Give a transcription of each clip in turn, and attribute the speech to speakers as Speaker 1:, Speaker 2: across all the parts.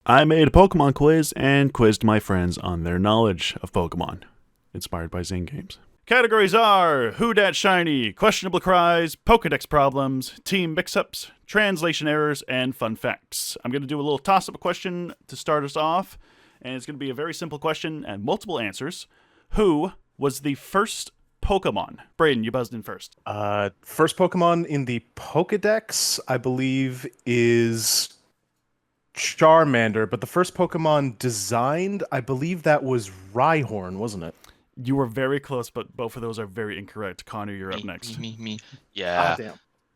Speaker 1: I made a Pokemon quiz and quizzed my friends on their knowledge of Pokemon, inspired by Zing Games. Categories are Who Dat Shiny, Questionable Cries, Pokedex Problems, Team Mix-Ups, Translation Errors, and Fun Facts. I'm going to do a little toss-up question to start us off, and it's going to be a very simple question and multiple answers. Who was the first Pokemon? Brayden, you buzzed in first.
Speaker 2: First Pokemon in the Pokedex, I believe, is Charmander, but the first Pokemon designed, I believe that was Rhyhorn, wasn't it?
Speaker 1: You were very close, but both of those are very incorrect. Connor, you're up next.
Speaker 3: Me. Yeah.
Speaker 2: Oh,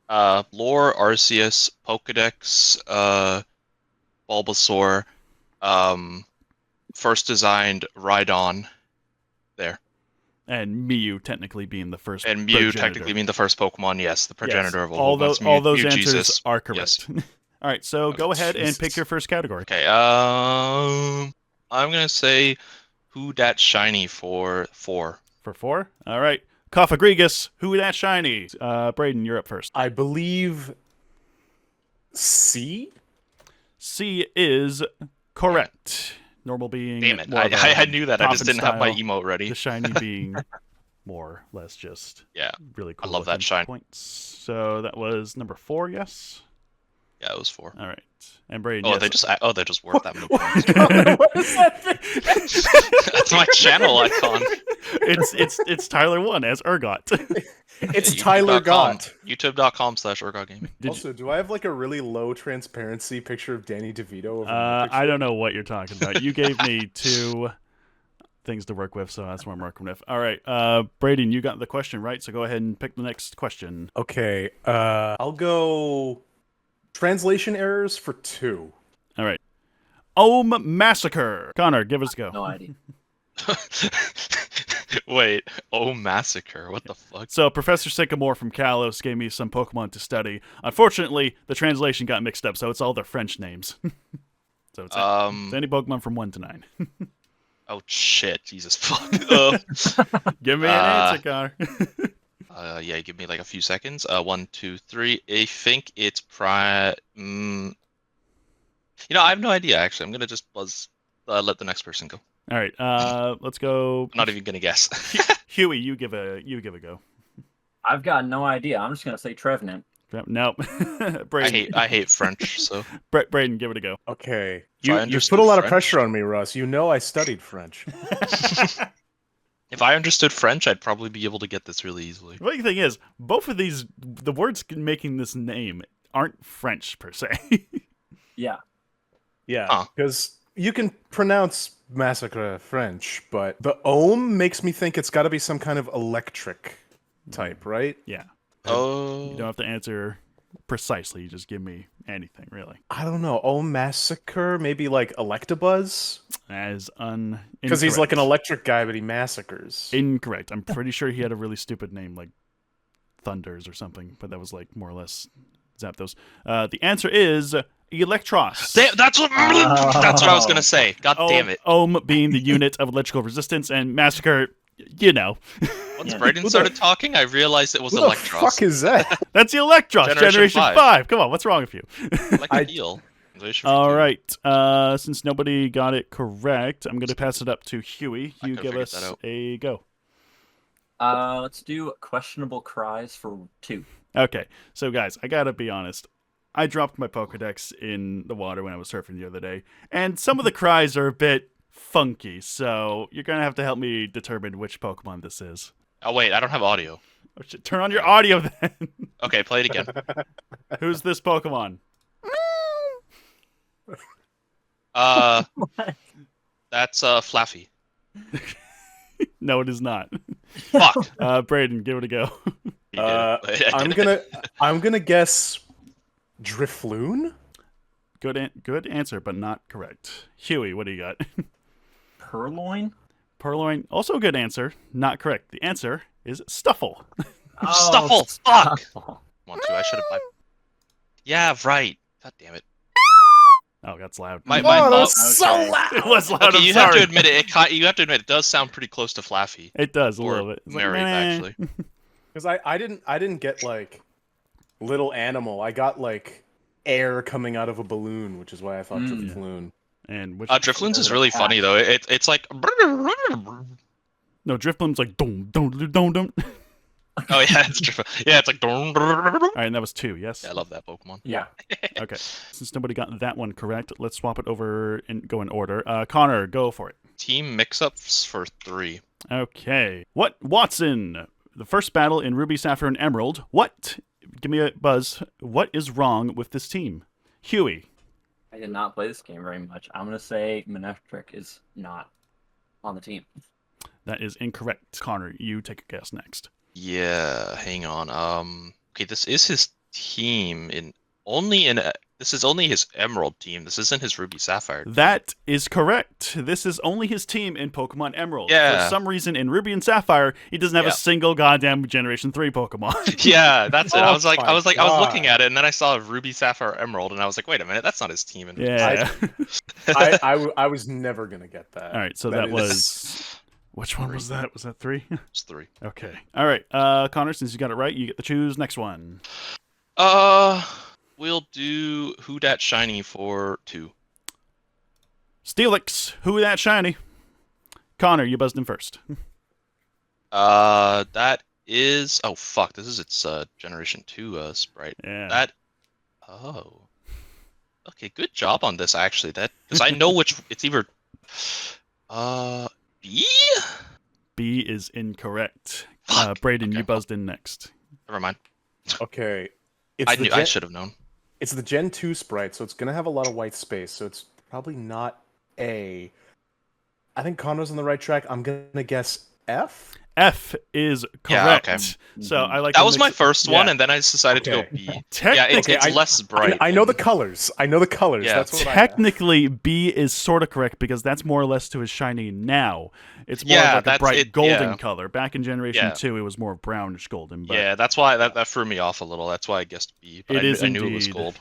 Speaker 2: damn.
Speaker 3: Lore, Arceus, Pokedex, Bulbasaur, first designed Rhydon. There.
Speaker 1: And Mew technically being the first.
Speaker 3: And Mew
Speaker 1: progenitor.
Speaker 3: technically being the first Pokemon, yes, the progenitor
Speaker 1: Yes.
Speaker 3: of all Pokemon.
Speaker 1: All those
Speaker 3: Mew
Speaker 1: answers
Speaker 3: Jesus.
Speaker 1: are correct.
Speaker 3: Yes.
Speaker 1: All right, so go ahead and
Speaker 2: Jesus.
Speaker 1: pick your first category.
Speaker 3: Okay, I'm gonna say Who Dat Shiny for 4.
Speaker 1: For 4? All right. Coffagrigus, Who Dat Shiny? Brayden, you're up first.
Speaker 2: I believe C?
Speaker 1: C is correct. Normal being.
Speaker 3: Damn it!
Speaker 1: more of a
Speaker 3: I knew that. I just
Speaker 1: Coffin
Speaker 3: didn't have my
Speaker 1: style,
Speaker 3: emote ready.
Speaker 1: The shiny being more or less just
Speaker 3: Yeah,
Speaker 1: really cool.
Speaker 3: I love that
Speaker 1: looking
Speaker 3: shine.
Speaker 1: Points. So that was number 4, yes?
Speaker 3: Yeah, it was 4.
Speaker 1: All right. And Brayden,
Speaker 3: Oh,
Speaker 1: yes.
Speaker 3: they just worked that many points.
Speaker 2: What is that thing?
Speaker 3: That's my channel icon.
Speaker 1: It's Tyler 1 as Urgot.
Speaker 2: It's Tyler Gott.
Speaker 3: YouTube.com/UrgotGaming.
Speaker 2: Also, do I have like a really low transparency picture of Danny DeVito over my picture?
Speaker 1: I don't know what you're talking about. You gave me 2 things to work with, so that's what I'm working with. All right, Brayden, you got the question right, so go ahead and pick the next question.
Speaker 2: Okay, I'll go translation errors for 2.
Speaker 1: All right. Ohm Massacre. Connor, give us a go.
Speaker 4: No idea.
Speaker 3: Wait, Massacre, what the fuck?
Speaker 1: So Professor Sycamore from Kalos gave me some Pokemon to study. Unfortunately, the translation got mixed up, so it's all their French names. So it's any Pokemon from 1 to 9.
Speaker 3: Oh shit, Jesus fuck.
Speaker 1: Give me an answer, Connor.
Speaker 3: Yeah, give me like a few seconds. 1, 2, 3. I think it's I have no idea actually. I'm gonna just let the next person go.
Speaker 1: All right, let's go.
Speaker 3: I'm not even gonna guess.
Speaker 1: Huey, you give a go.
Speaker 4: I've got no idea. I'm just gonna say Trevenant.
Speaker 1: Nope. Brayden,
Speaker 3: I hate French, so
Speaker 1: Brayden, give it a go.
Speaker 2: Okay,
Speaker 3: If I
Speaker 2: you
Speaker 3: understood
Speaker 2: put a lot of
Speaker 3: French-
Speaker 2: pressure on me, Russ. You know I studied French.
Speaker 3: if I understood French, I'd probably be able to get this really easily.
Speaker 1: The funny thing is, both of these, the words making this name aren't French per se.
Speaker 4: Yeah.
Speaker 2: Yeah,
Speaker 3: Huh.
Speaker 2: because you can pronounce massacre French, but the ohm makes me think it's got to be some kind of electric type, right?
Speaker 1: Yeah.
Speaker 3: Oh,
Speaker 1: You don't have to answer precisely. You just give me anything, really.
Speaker 2: I don't know. Ohm massacre, maybe like Electabuzz,
Speaker 1: As
Speaker 2: because he's like an electric guy, but he massacres.
Speaker 1: Incorrect. I'm pretty sure he had a really stupid name like Thunders or something, but that was like more or less Zapdos. The answer is Electros.
Speaker 3: that's what I was gonna say. God damn it!
Speaker 1: Ohm being the unit of electrical resistance, and Massacre, you know.
Speaker 3: Once
Speaker 4: Yeah.
Speaker 3: Brayden started talking, I realized it was
Speaker 2: Who the
Speaker 3: Electros.
Speaker 2: fuck is that?
Speaker 1: That's the Electros,
Speaker 3: Generation
Speaker 1: Generation
Speaker 3: 5.
Speaker 1: 5. Come on, what's wrong with you?
Speaker 3: Like a heel.
Speaker 1: All right. Since nobody got it correct, I'm going to pass it up to Huey.
Speaker 3: I
Speaker 1: You
Speaker 3: could've
Speaker 1: give
Speaker 3: figured
Speaker 1: us
Speaker 3: that out.
Speaker 1: a go.
Speaker 4: Let's do questionable cries for 2.
Speaker 1: Okay. So, guys, I got to be honest. I dropped my Pokedex in the water when I was surfing the other day, and some of the cries are a bit funky, so you're going to have to help me determine which Pokemon this is.
Speaker 3: Oh wait, I don't have audio.
Speaker 1: Oh, shit. Turn on your audio then.
Speaker 3: Okay, play it again.
Speaker 1: Who's this Pokemon?
Speaker 3: That's Flaffy.
Speaker 1: No, it is not.
Speaker 3: Fuck.
Speaker 1: Brayden, give it a go.
Speaker 3: He did it.
Speaker 2: I'm gonna guess Drifloon.
Speaker 1: Good answer, but not correct. Huey, what do you got?
Speaker 4: Purloin?
Speaker 1: Purloin, also a good answer, not correct. The answer is Stuffle.
Speaker 3: Stuffle! Fuck! 1, 2, I should have. Yeah, right. God damn it.
Speaker 1: Oh, that's loud.
Speaker 3: My
Speaker 2: Oh,
Speaker 3: mom.
Speaker 2: that's so
Speaker 4: Okay.
Speaker 2: loud.
Speaker 1: It was loud.
Speaker 3: Okay,
Speaker 1: I'm
Speaker 3: you
Speaker 1: sorry.
Speaker 3: have to admit it. You have to admit it does sound pretty close to Flaffy.
Speaker 1: It does a
Speaker 3: Or
Speaker 1: little bit. It's like,
Speaker 3: Mary,
Speaker 1: meh.
Speaker 3: actually.
Speaker 2: Because I didn't get like little animal. I got like air coming out of a balloon, which is why I thought Drifloon.
Speaker 1: And which
Speaker 3: Drifloon's is really funny though. It's like.
Speaker 1: no, Drifloon's like dum dum dum dum.
Speaker 3: Oh yeah, it's Drifloon. Yeah, it's like.
Speaker 1: All right, and that was 2. Yes.
Speaker 3: Yeah, I love that Pokemon.
Speaker 4: Yeah.
Speaker 1: Okay. Since nobody got that one correct, let's swap it over and go in order. Connor, go for it.
Speaker 3: Team mix-ups for 3.
Speaker 1: Okay. What Watson? The first battle in Ruby, Sapphire, and Emerald. What? Give me a buzz. What is wrong with this team? Huey.
Speaker 4: I did not play this game very much. I'm gonna say Manectric is not on the team.
Speaker 1: That is incorrect. Connor, you take a guess next.
Speaker 3: Yeah, hang on. Okay, this is his team this is only his Emerald team. This isn't his Ruby Sapphire team.
Speaker 1: That is correct. This is only his team in Pokemon Emerald.
Speaker 3: Yeah.
Speaker 1: For some reason, in Ruby and Sapphire, he doesn't have a single goddamn Generation 3 Pokemon.
Speaker 3: Yeah, that's it.
Speaker 2: Oh
Speaker 3: I was
Speaker 2: my
Speaker 3: looking
Speaker 2: God.
Speaker 3: at it, and then I saw Ruby Sapphire Emerald, and I was like, wait a minute, that's not his team.
Speaker 1: Yeah.
Speaker 2: I was never gonna get that.
Speaker 1: All right, so that was... Which one was that? Was that 3?
Speaker 3: It's 3.
Speaker 1: Okay. All right, Connor, since you got it right, you get to choose next one.
Speaker 3: We'll do Who Dat Shiny for 2.
Speaker 1: Steelix, who that shiny? Connor, you buzzed in first.
Speaker 3: That is... Oh, fuck, this is its Generation 2 sprite.
Speaker 1: Yeah.
Speaker 3: Oh. Okay, good job on this, actually. Because I know which... It's either... B?
Speaker 1: B is incorrect.
Speaker 3: Fuck.
Speaker 1: Brayden,
Speaker 3: Okay,
Speaker 1: you buzzed in next.
Speaker 3: Never mind.
Speaker 2: Okay.
Speaker 3: I should have known.
Speaker 2: It's the Gen 2 sprite, so it's gonna have a lot of white space, so it's probably not A. I think Connor's on the right track. I'm gonna guess F?
Speaker 1: F is
Speaker 3: Yeah,
Speaker 1: correct.
Speaker 3: okay.
Speaker 1: So I like
Speaker 3: That
Speaker 1: to
Speaker 3: was my
Speaker 1: mix-
Speaker 3: first one,
Speaker 1: yeah.
Speaker 3: and then I decided to go
Speaker 2: Okay.
Speaker 3: B. Yeah,
Speaker 1: Technically,
Speaker 3: it's less bright.
Speaker 2: I know the
Speaker 3: than-
Speaker 2: colors. I know the colors.
Speaker 3: Yeah.
Speaker 2: That's what
Speaker 1: technically B is sort of correct because that's more or less to his shiny now. It's more
Speaker 3: Yeah,
Speaker 1: of like a
Speaker 3: that's
Speaker 1: bright
Speaker 3: it,
Speaker 1: golden
Speaker 3: yeah.
Speaker 1: color. Back in Generation
Speaker 3: Yeah.
Speaker 1: 2, it was more brownish golden. But
Speaker 3: Yeah, that's why that threw me off a little. That's why I guessed B. But
Speaker 1: It is
Speaker 3: I knew it was
Speaker 1: indeed.
Speaker 3: gold.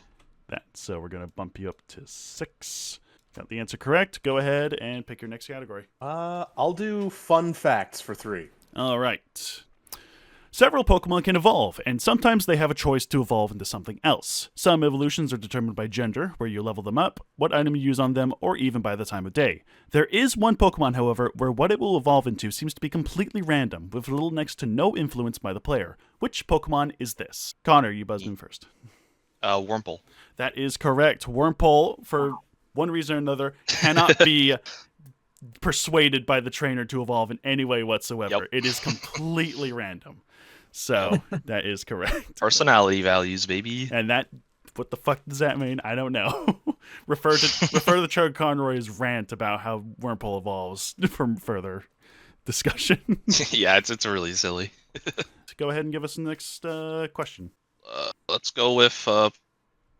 Speaker 1: that. So we're gonna bump you up to 6. Got the answer correct. Go ahead and pick your next category.
Speaker 2: I'll do fun facts for 3.
Speaker 1: All right. Several Pokemon can evolve, and sometimes they have a choice to evolve into something else. Some evolutions are determined by gender, where you level them up, what item you use on them, or even by the time of day. There is one Pokemon, however, where what it will evolve into seems to be completely random, with little next to no influence by the player. Which Pokemon is this? Connor, you buzzed in first.
Speaker 3: Wurmple.
Speaker 1: That is correct. Wurmple, for one reason or another, cannot be persuaded by the trainer to evolve in any way whatsoever.
Speaker 3: Yep.
Speaker 1: It is completely random. So that is correct.
Speaker 3: Personality values, baby.
Speaker 1: And that, what the fuck does that mean? I don't know. refer to Chug Conroy's rant about how Wurmple evolves for further discussion.
Speaker 3: Yeah, it's really silly.
Speaker 1: Go ahead and give us the next question.
Speaker 3: Let's go with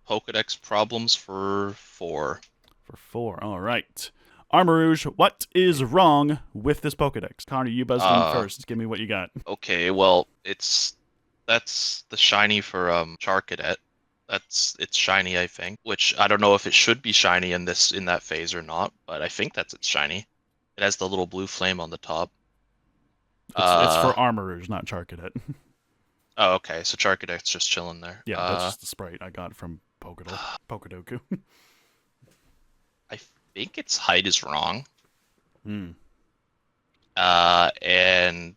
Speaker 3: Pokedex problems for 4.
Speaker 1: For 4, all right. Armarouge, what is wrong with this Pokedex? Connor, you buzzed in first. Give me what you got.
Speaker 3: Okay, well, that's the shiny for Charcadet. It's shiny, I think. Which I don't know if it should be shiny in that phase or not, but I think that's its shiny. It has the little blue flame on the top.
Speaker 1: It's for Armarouge, not Charcadet.
Speaker 3: Oh, okay. So Charcadet's just chilling there.
Speaker 1: Yeah, that's just the sprite I got from Pokedoku.
Speaker 3: I think its height is wrong.
Speaker 1: Hmm.
Speaker 3: And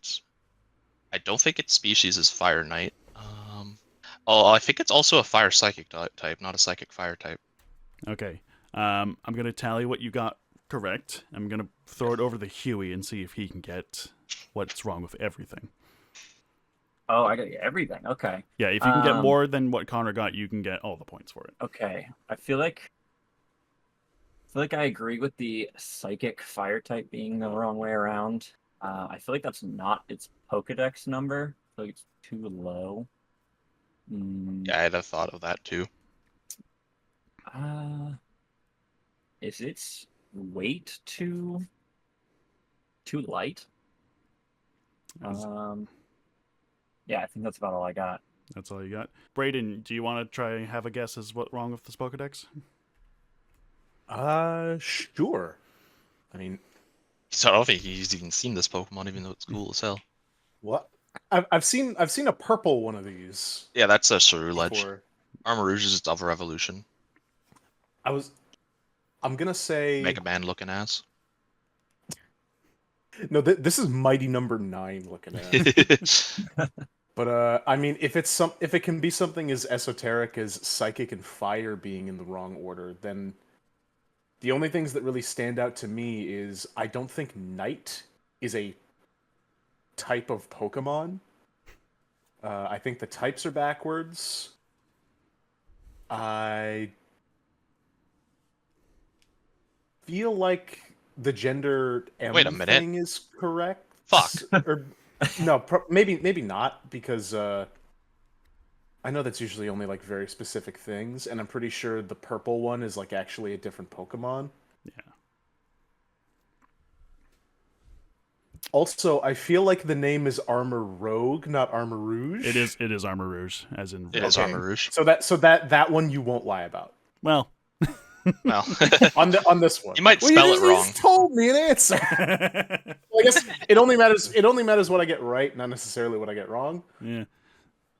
Speaker 3: I don't think its species is Fire Knight. I think it's also a Fire Psychic type, not a Psychic Fire type.
Speaker 1: Okay. I'm going to tally what you got correct. I'm going to throw it over to Huey and see if he can get what's wrong with everything.
Speaker 4: Oh, I got everything. Okay.
Speaker 1: Yeah, if you can get more than what Connor got, you can get all the points for it.
Speaker 4: Okay. I feel like I agree with the psychic fire type being the wrong way around. I feel like that's not its Pokedex number. I feel like it's too low.
Speaker 3: Yeah, I'd have thought of that too.
Speaker 4: Is its weight too light? Yeah, I think that's about all I got.
Speaker 1: That's all you got. Brayden, do you want to try and have a guess as what's wrong with this Pokedex?
Speaker 2: Sure. I mean,
Speaker 3: So I don't think he's even seen this Pokemon, even though it's cool as hell.
Speaker 2: what? I've seen a purple one of these
Speaker 3: Yeah, that's a Ceruledge.
Speaker 2: before.
Speaker 3: Armarouge is its other evolution.
Speaker 2: I was I'm gonna say
Speaker 3: Mega Man looking ass.
Speaker 2: no. This is Mighty Number 9 looking at. But I mean, if it can be something as esoteric as psychic and fire being in the wrong order, then the only things that really stand out to me is I don't think night is a type of Pokemon. I think the types are backwards. I feel like the gender M
Speaker 3: Wait a minute.
Speaker 2: thing is correct.
Speaker 3: Fuck.
Speaker 2: Or no, maybe not, because I know that's usually only like very specific things, and I'm pretty sure the purple one is like actually a different Pokemon.
Speaker 1: Yeah.
Speaker 2: Also, I feel like the name is Armor Rogue, not Armor Rouge.
Speaker 1: It is Armor Rouge, as in...
Speaker 3: It is
Speaker 2: Okay.
Speaker 3: Armor Rouge.
Speaker 2: So that one you won't lie about.
Speaker 1: Well...
Speaker 3: Well,
Speaker 2: on this one.
Speaker 3: you might spell it
Speaker 2: you
Speaker 3: wrong.
Speaker 2: just told me an answer. Well, I guess it only matters what I get right, not necessarily what I get wrong.
Speaker 1: Yeah.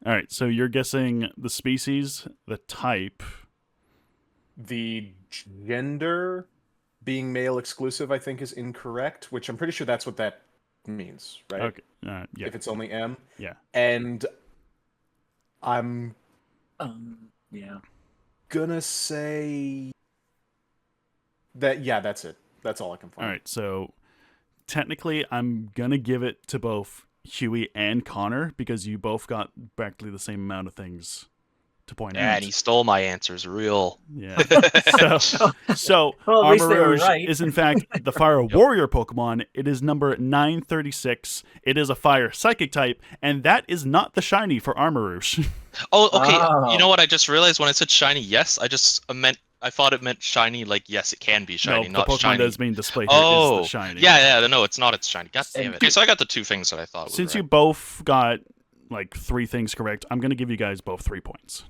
Speaker 1: All right, so you're guessing the species, the type...
Speaker 2: The gender being male exclusive, I think, is incorrect, which I'm pretty sure that's what that means, right?
Speaker 1: Okay, yeah.
Speaker 2: If it's only M.
Speaker 1: Yeah.
Speaker 2: And I'm
Speaker 4: Yeah.
Speaker 2: gonna say that, yeah, that's it. That's all I can find.
Speaker 1: All right, so technically I'm going to give it to both Huey and Connor because you both got practically the same amount of things to point out.
Speaker 3: And he stole my answers real.
Speaker 1: Yeah. So
Speaker 4: Well, at least
Speaker 1: Armor
Speaker 4: they were
Speaker 1: Rouge
Speaker 4: right.
Speaker 1: is in fact the Fire Warrior Pokemon. It is number 936. It is a Fire Psychic type, and that is not the shiny for Armor Rouge.
Speaker 3: Oh, okay.
Speaker 4: Oh.
Speaker 3: You know what? I just realized when I said shiny, yes, I thought it meant shiny, like, yes, it can be shiny,
Speaker 1: no,
Speaker 3: not
Speaker 1: the Pokemon
Speaker 3: shiny.
Speaker 1: that is being displayed here is
Speaker 3: Oh,
Speaker 1: the shiny.
Speaker 3: yeah, no, it's not, it's shiny. God damn
Speaker 4: And-
Speaker 3: it. Okay, so I got the two things that I thought was
Speaker 1: Since
Speaker 3: right.
Speaker 1: you both got like 3 things correct, I'm going to give you guys both 3 points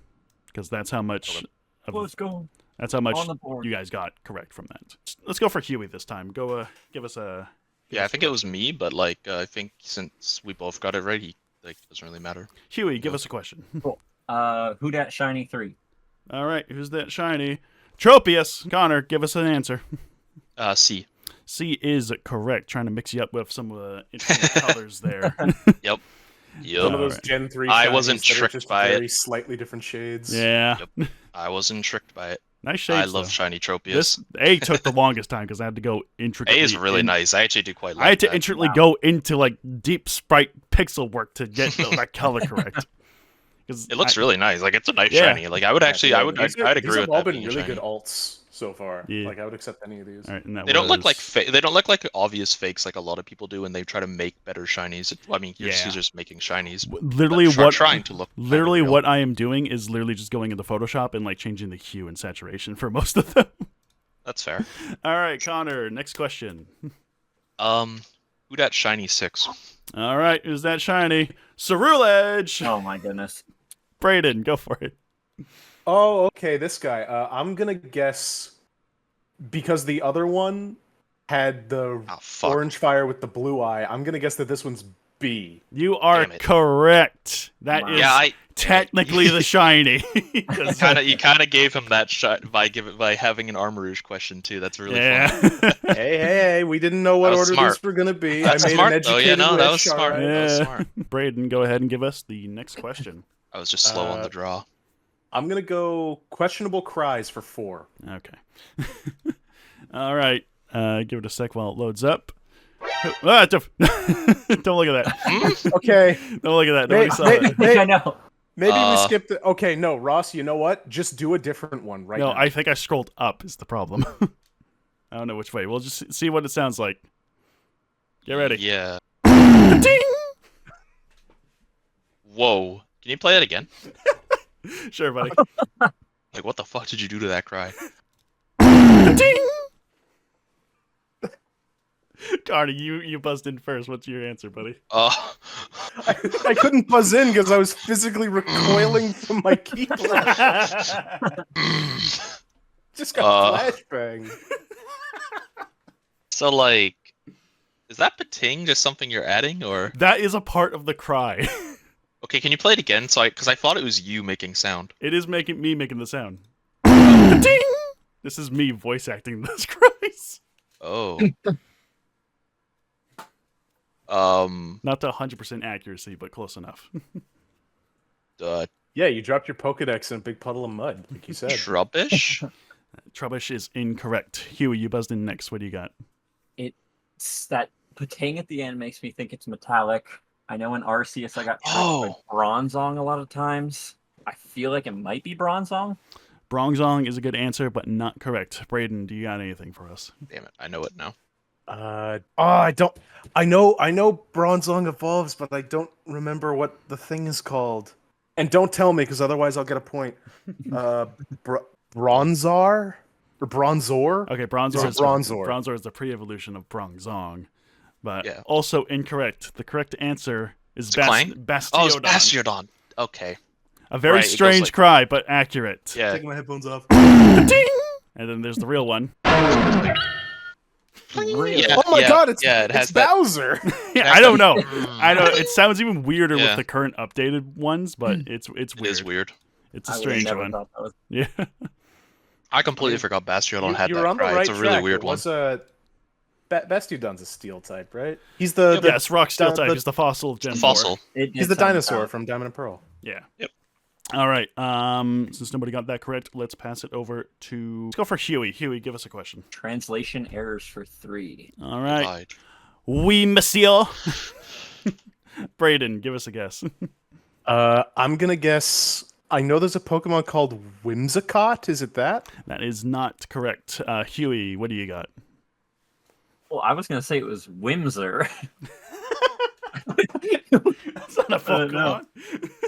Speaker 1: because that's how much.
Speaker 4: Let's go.
Speaker 1: That's how much
Speaker 4: on the board.
Speaker 1: you guys got correct from that. Let's go for Huey this time. Go, give us a.
Speaker 3: Yeah, I think it was me, but, like, I think since we both got it right, it doesn't really matter.
Speaker 1: Huey, give us a question.
Speaker 4: Who dat shiny 3?
Speaker 1: All right, who's that shiny? Tropius. Connor, give us an answer.
Speaker 3: C.
Speaker 1: C is correct. Trying to mix you up with some of the interesting colors there.
Speaker 3: Yep.
Speaker 2: One of those
Speaker 1: Alright.
Speaker 2: Gen 3
Speaker 3: I
Speaker 2: shinies
Speaker 3: wasn't
Speaker 2: that are
Speaker 3: tricked
Speaker 2: just
Speaker 3: by it.
Speaker 2: very slightly different shades.
Speaker 1: Yeah.
Speaker 3: I wasn't tricked by it.
Speaker 1: Nice shapes.
Speaker 3: I love
Speaker 1: though.
Speaker 3: shiny Tropius.
Speaker 1: This A took the longest time because I had to go intricately.
Speaker 3: A is really nice. I actually do quite like
Speaker 1: I had to
Speaker 3: that.
Speaker 1: intricately go into like deep sprite pixel work to get that color correct. 'Cause
Speaker 3: It looks really nice. Like, it's a nice
Speaker 1: Yeah.
Speaker 3: shiny. Like, I would actually, I'd
Speaker 2: These
Speaker 3: agree
Speaker 2: have
Speaker 3: with
Speaker 2: all
Speaker 3: that
Speaker 2: been
Speaker 3: being
Speaker 2: really
Speaker 3: shiny.
Speaker 2: good alts so far.
Speaker 1: Yeah.
Speaker 2: Like, I would accept any of these.
Speaker 1: All right, and that
Speaker 3: They don't look like
Speaker 1: was-
Speaker 3: they don't look like obvious fakes like a lot of people do when they try to make better shinies. I mean, you're
Speaker 1: Yeah.
Speaker 3: just making shinies.
Speaker 1: literally
Speaker 3: Try-
Speaker 1: what
Speaker 3: trying to look kind of
Speaker 1: literally
Speaker 3: real.
Speaker 1: what I am doing is literally just going into Photoshop and like changing the hue and saturation for most of them.
Speaker 3: That's fair.
Speaker 1: All right, Connor, next question.
Speaker 3: Who dat shiny 6?
Speaker 1: All right, who's that shiny? Cerulege.
Speaker 4: Oh my goodness.
Speaker 1: Brayden, go for it.
Speaker 2: Oh, okay, this guy. I'm gonna guess because the other one had the
Speaker 3: Ah, fuck.
Speaker 2: orange fire with the blue eye. I'm gonna guess that this one's B.
Speaker 1: You are
Speaker 3: Damn it.
Speaker 1: correct. That
Speaker 4: Wow.
Speaker 1: is
Speaker 3: Yeah,
Speaker 1: technically the shiny. 'Cause,
Speaker 3: you kind of gave him that shot by having an Armor Rouge question too. That's really
Speaker 1: yeah.
Speaker 3: fun.
Speaker 2: Hey, we didn't know what
Speaker 3: That was
Speaker 2: order
Speaker 3: smart.
Speaker 2: these were gonna be.
Speaker 3: That's
Speaker 2: I made
Speaker 3: smart
Speaker 2: an
Speaker 3: though.
Speaker 2: educated
Speaker 3: Yeah, no, that was
Speaker 2: wish,
Speaker 3: smart.
Speaker 2: alright.
Speaker 3: That was
Speaker 1: Yeah.
Speaker 3: smart.
Speaker 1: Brayden, go ahead and give us the next question.
Speaker 3: I was just slow on
Speaker 2: Uh,
Speaker 3: the draw.
Speaker 2: I'm gonna go questionable cries for 4.
Speaker 1: Okay. All right. Give it a sec while it loads up. Ah, don't look at that.
Speaker 2: Okay,
Speaker 1: Don't look at that.
Speaker 2: May-
Speaker 1: Nobody saw
Speaker 2: may-
Speaker 1: that.
Speaker 2: may-
Speaker 4: I know.
Speaker 2: maybe we
Speaker 3: Uh,
Speaker 2: skipped it. Okay, no, Ross. You know what? Just do a different one right
Speaker 1: No,
Speaker 2: now.
Speaker 1: I think I scrolled up is the problem. I don't know which way. We'll just see what it sounds like. Get ready.
Speaker 3: Yeah.
Speaker 1: Ding!
Speaker 3: Whoa. Can you play it again?
Speaker 1: Sure, buddy.
Speaker 3: Like, what the fuck did you do to that cry?
Speaker 1: Ding! Carney, you buzzed in first. What's your answer, buddy?
Speaker 2: I couldn't buzz in because I was physically recoiling from my keyboard. Just got flashbang.
Speaker 3: So, like, is that pating just something you're adding, or
Speaker 1: That is a part of the cry.
Speaker 3: okay? Can you play it again? So, because I thought it was you making sound.
Speaker 1: It is making the sound. Ding! This is me voice acting this, Christ.
Speaker 3: Oh.
Speaker 1: Not to 100% accuracy, but close enough.
Speaker 2: Yeah, you dropped your Pokedex in a big puddle of mud, like you said.
Speaker 3: Trubbish?
Speaker 1: Trubbish is incorrect. Huey, you buzzed in next. What do you got?
Speaker 4: It's that patang at the end makes me think it's metallic. I know in Arceus I got tricked by Bronzong a lot of times. I feel like it might be Bronzong.
Speaker 1: Bronzong is a good answer, but not correct. Braden, do you got anything for us?
Speaker 3: Damn it, I know it now.
Speaker 2: I don't. I know Bronzong evolves, but I don't remember what the thing is called. And don't tell me, because otherwise I'll get a point. Bronzor or Bronzor?
Speaker 1: Okay, Bronzor is
Speaker 2: Bronzor.
Speaker 1: Bronzor is the pre-evolution of Bronzong, but
Speaker 3: Yeah.
Speaker 1: also incorrect. The correct answer is
Speaker 3: Clang?
Speaker 1: Bastiodon.
Speaker 3: Oh, it's Bastiodon. Okay.
Speaker 1: A very
Speaker 3: Right, it goes
Speaker 1: strange
Speaker 3: like-
Speaker 1: cry, but accurate.
Speaker 3: Yeah.
Speaker 2: Taking my headphones off.
Speaker 1: Ding! And then there's the real one.
Speaker 4: Really?
Speaker 3: Yeah,
Speaker 2: Oh my god,
Speaker 3: it
Speaker 2: it's
Speaker 3: has that.
Speaker 2: Bowser!
Speaker 1: Yeah, I don't know. I know it sounds even weirder with
Speaker 3: Yeah.
Speaker 1: the current updated ones, but it's
Speaker 3: It
Speaker 1: weird.
Speaker 3: is weird.
Speaker 1: It's a
Speaker 4: I would've
Speaker 1: strange
Speaker 4: never
Speaker 1: one.
Speaker 4: thought that was...
Speaker 1: Yeah.
Speaker 3: I completely forgot Bastiodon had
Speaker 2: you were
Speaker 3: that
Speaker 2: on the
Speaker 3: cry.
Speaker 2: right
Speaker 3: It's a really
Speaker 2: track.
Speaker 3: weird
Speaker 2: It
Speaker 3: one.
Speaker 2: was Bastiodon's a steel type, right? He's the
Speaker 1: Yes, rock steel
Speaker 2: the-
Speaker 1: type.
Speaker 2: the-
Speaker 1: He's the fossil of Gen
Speaker 3: The
Speaker 1: 4.
Speaker 3: fossil.
Speaker 2: He's the dinosaur from Diamond and Pearl.
Speaker 1: Yeah.
Speaker 3: Yep.
Speaker 1: All right. Since nobody got that correct, let's pass it over to. Let's go for Huey. Huey, give us a question.
Speaker 4: Translation errors for 3.
Speaker 1: All right.
Speaker 3: God.
Speaker 1: Oui, monsieur. Braden, give us a guess.
Speaker 2: I'm gonna guess. I know there's a Pokemon called Whimsicott. Is it that?
Speaker 1: That is not correct. Huey, what do you got?
Speaker 4: Well, I was going to say it was Whimser.
Speaker 1: That's not a Pokemon.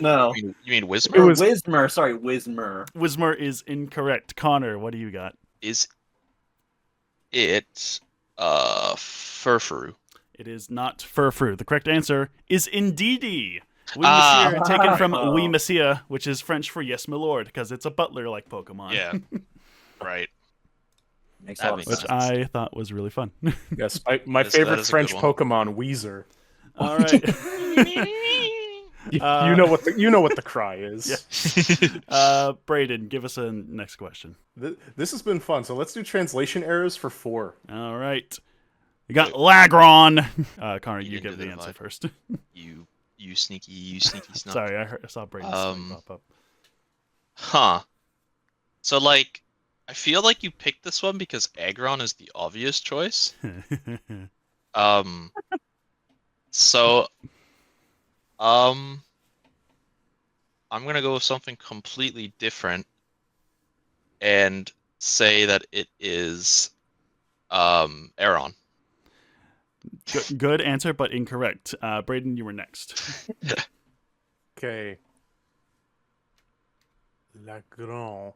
Speaker 4: No.
Speaker 3: You mean
Speaker 2: It
Speaker 3: Whisper?
Speaker 2: was-
Speaker 4: Whismer. Sorry, Whismer.
Speaker 1: Whismer is incorrect. Connor, what do you got?
Speaker 3: Is it Furfuru?
Speaker 1: It is not Furfru. The correct answer is Indeedee. Oui,
Speaker 3: Ah.
Speaker 1: monsieur, taken from
Speaker 4: Wow.
Speaker 1: Oui, monsieur, which is French for yes, my lord, because it's a butler-like Pokemon.
Speaker 3: Yeah. Right.
Speaker 4: Makes
Speaker 3: That
Speaker 4: a lot of
Speaker 3: makes
Speaker 1: Which
Speaker 4: sense.
Speaker 3: sense.
Speaker 1: I thought was really fun.
Speaker 2: Yes, my
Speaker 3: That
Speaker 2: favorite
Speaker 3: is a
Speaker 2: French
Speaker 3: good one.
Speaker 2: Pokemon, Weezer.
Speaker 1: All right.
Speaker 2: You know what the cry is.
Speaker 1: Braden, give us a next question.
Speaker 2: This has been fun. So let's do translation errors for 4.
Speaker 1: All right. You got Lagron. Connor, you
Speaker 3: You
Speaker 1: give
Speaker 3: did
Speaker 1: the
Speaker 3: it
Speaker 1: answer
Speaker 3: live.
Speaker 1: first.
Speaker 3: You sneaky snuff.
Speaker 1: Sorry, I saw Braden's screen pop up.
Speaker 3: Huh. So like, I feel like you picked this one because Aggron is the obvious choice. So, I'm gonna go with something completely different and say that it is, Aeron.
Speaker 1: Good answer, but incorrect. Braden, you were next.
Speaker 2: Okay. La Grand.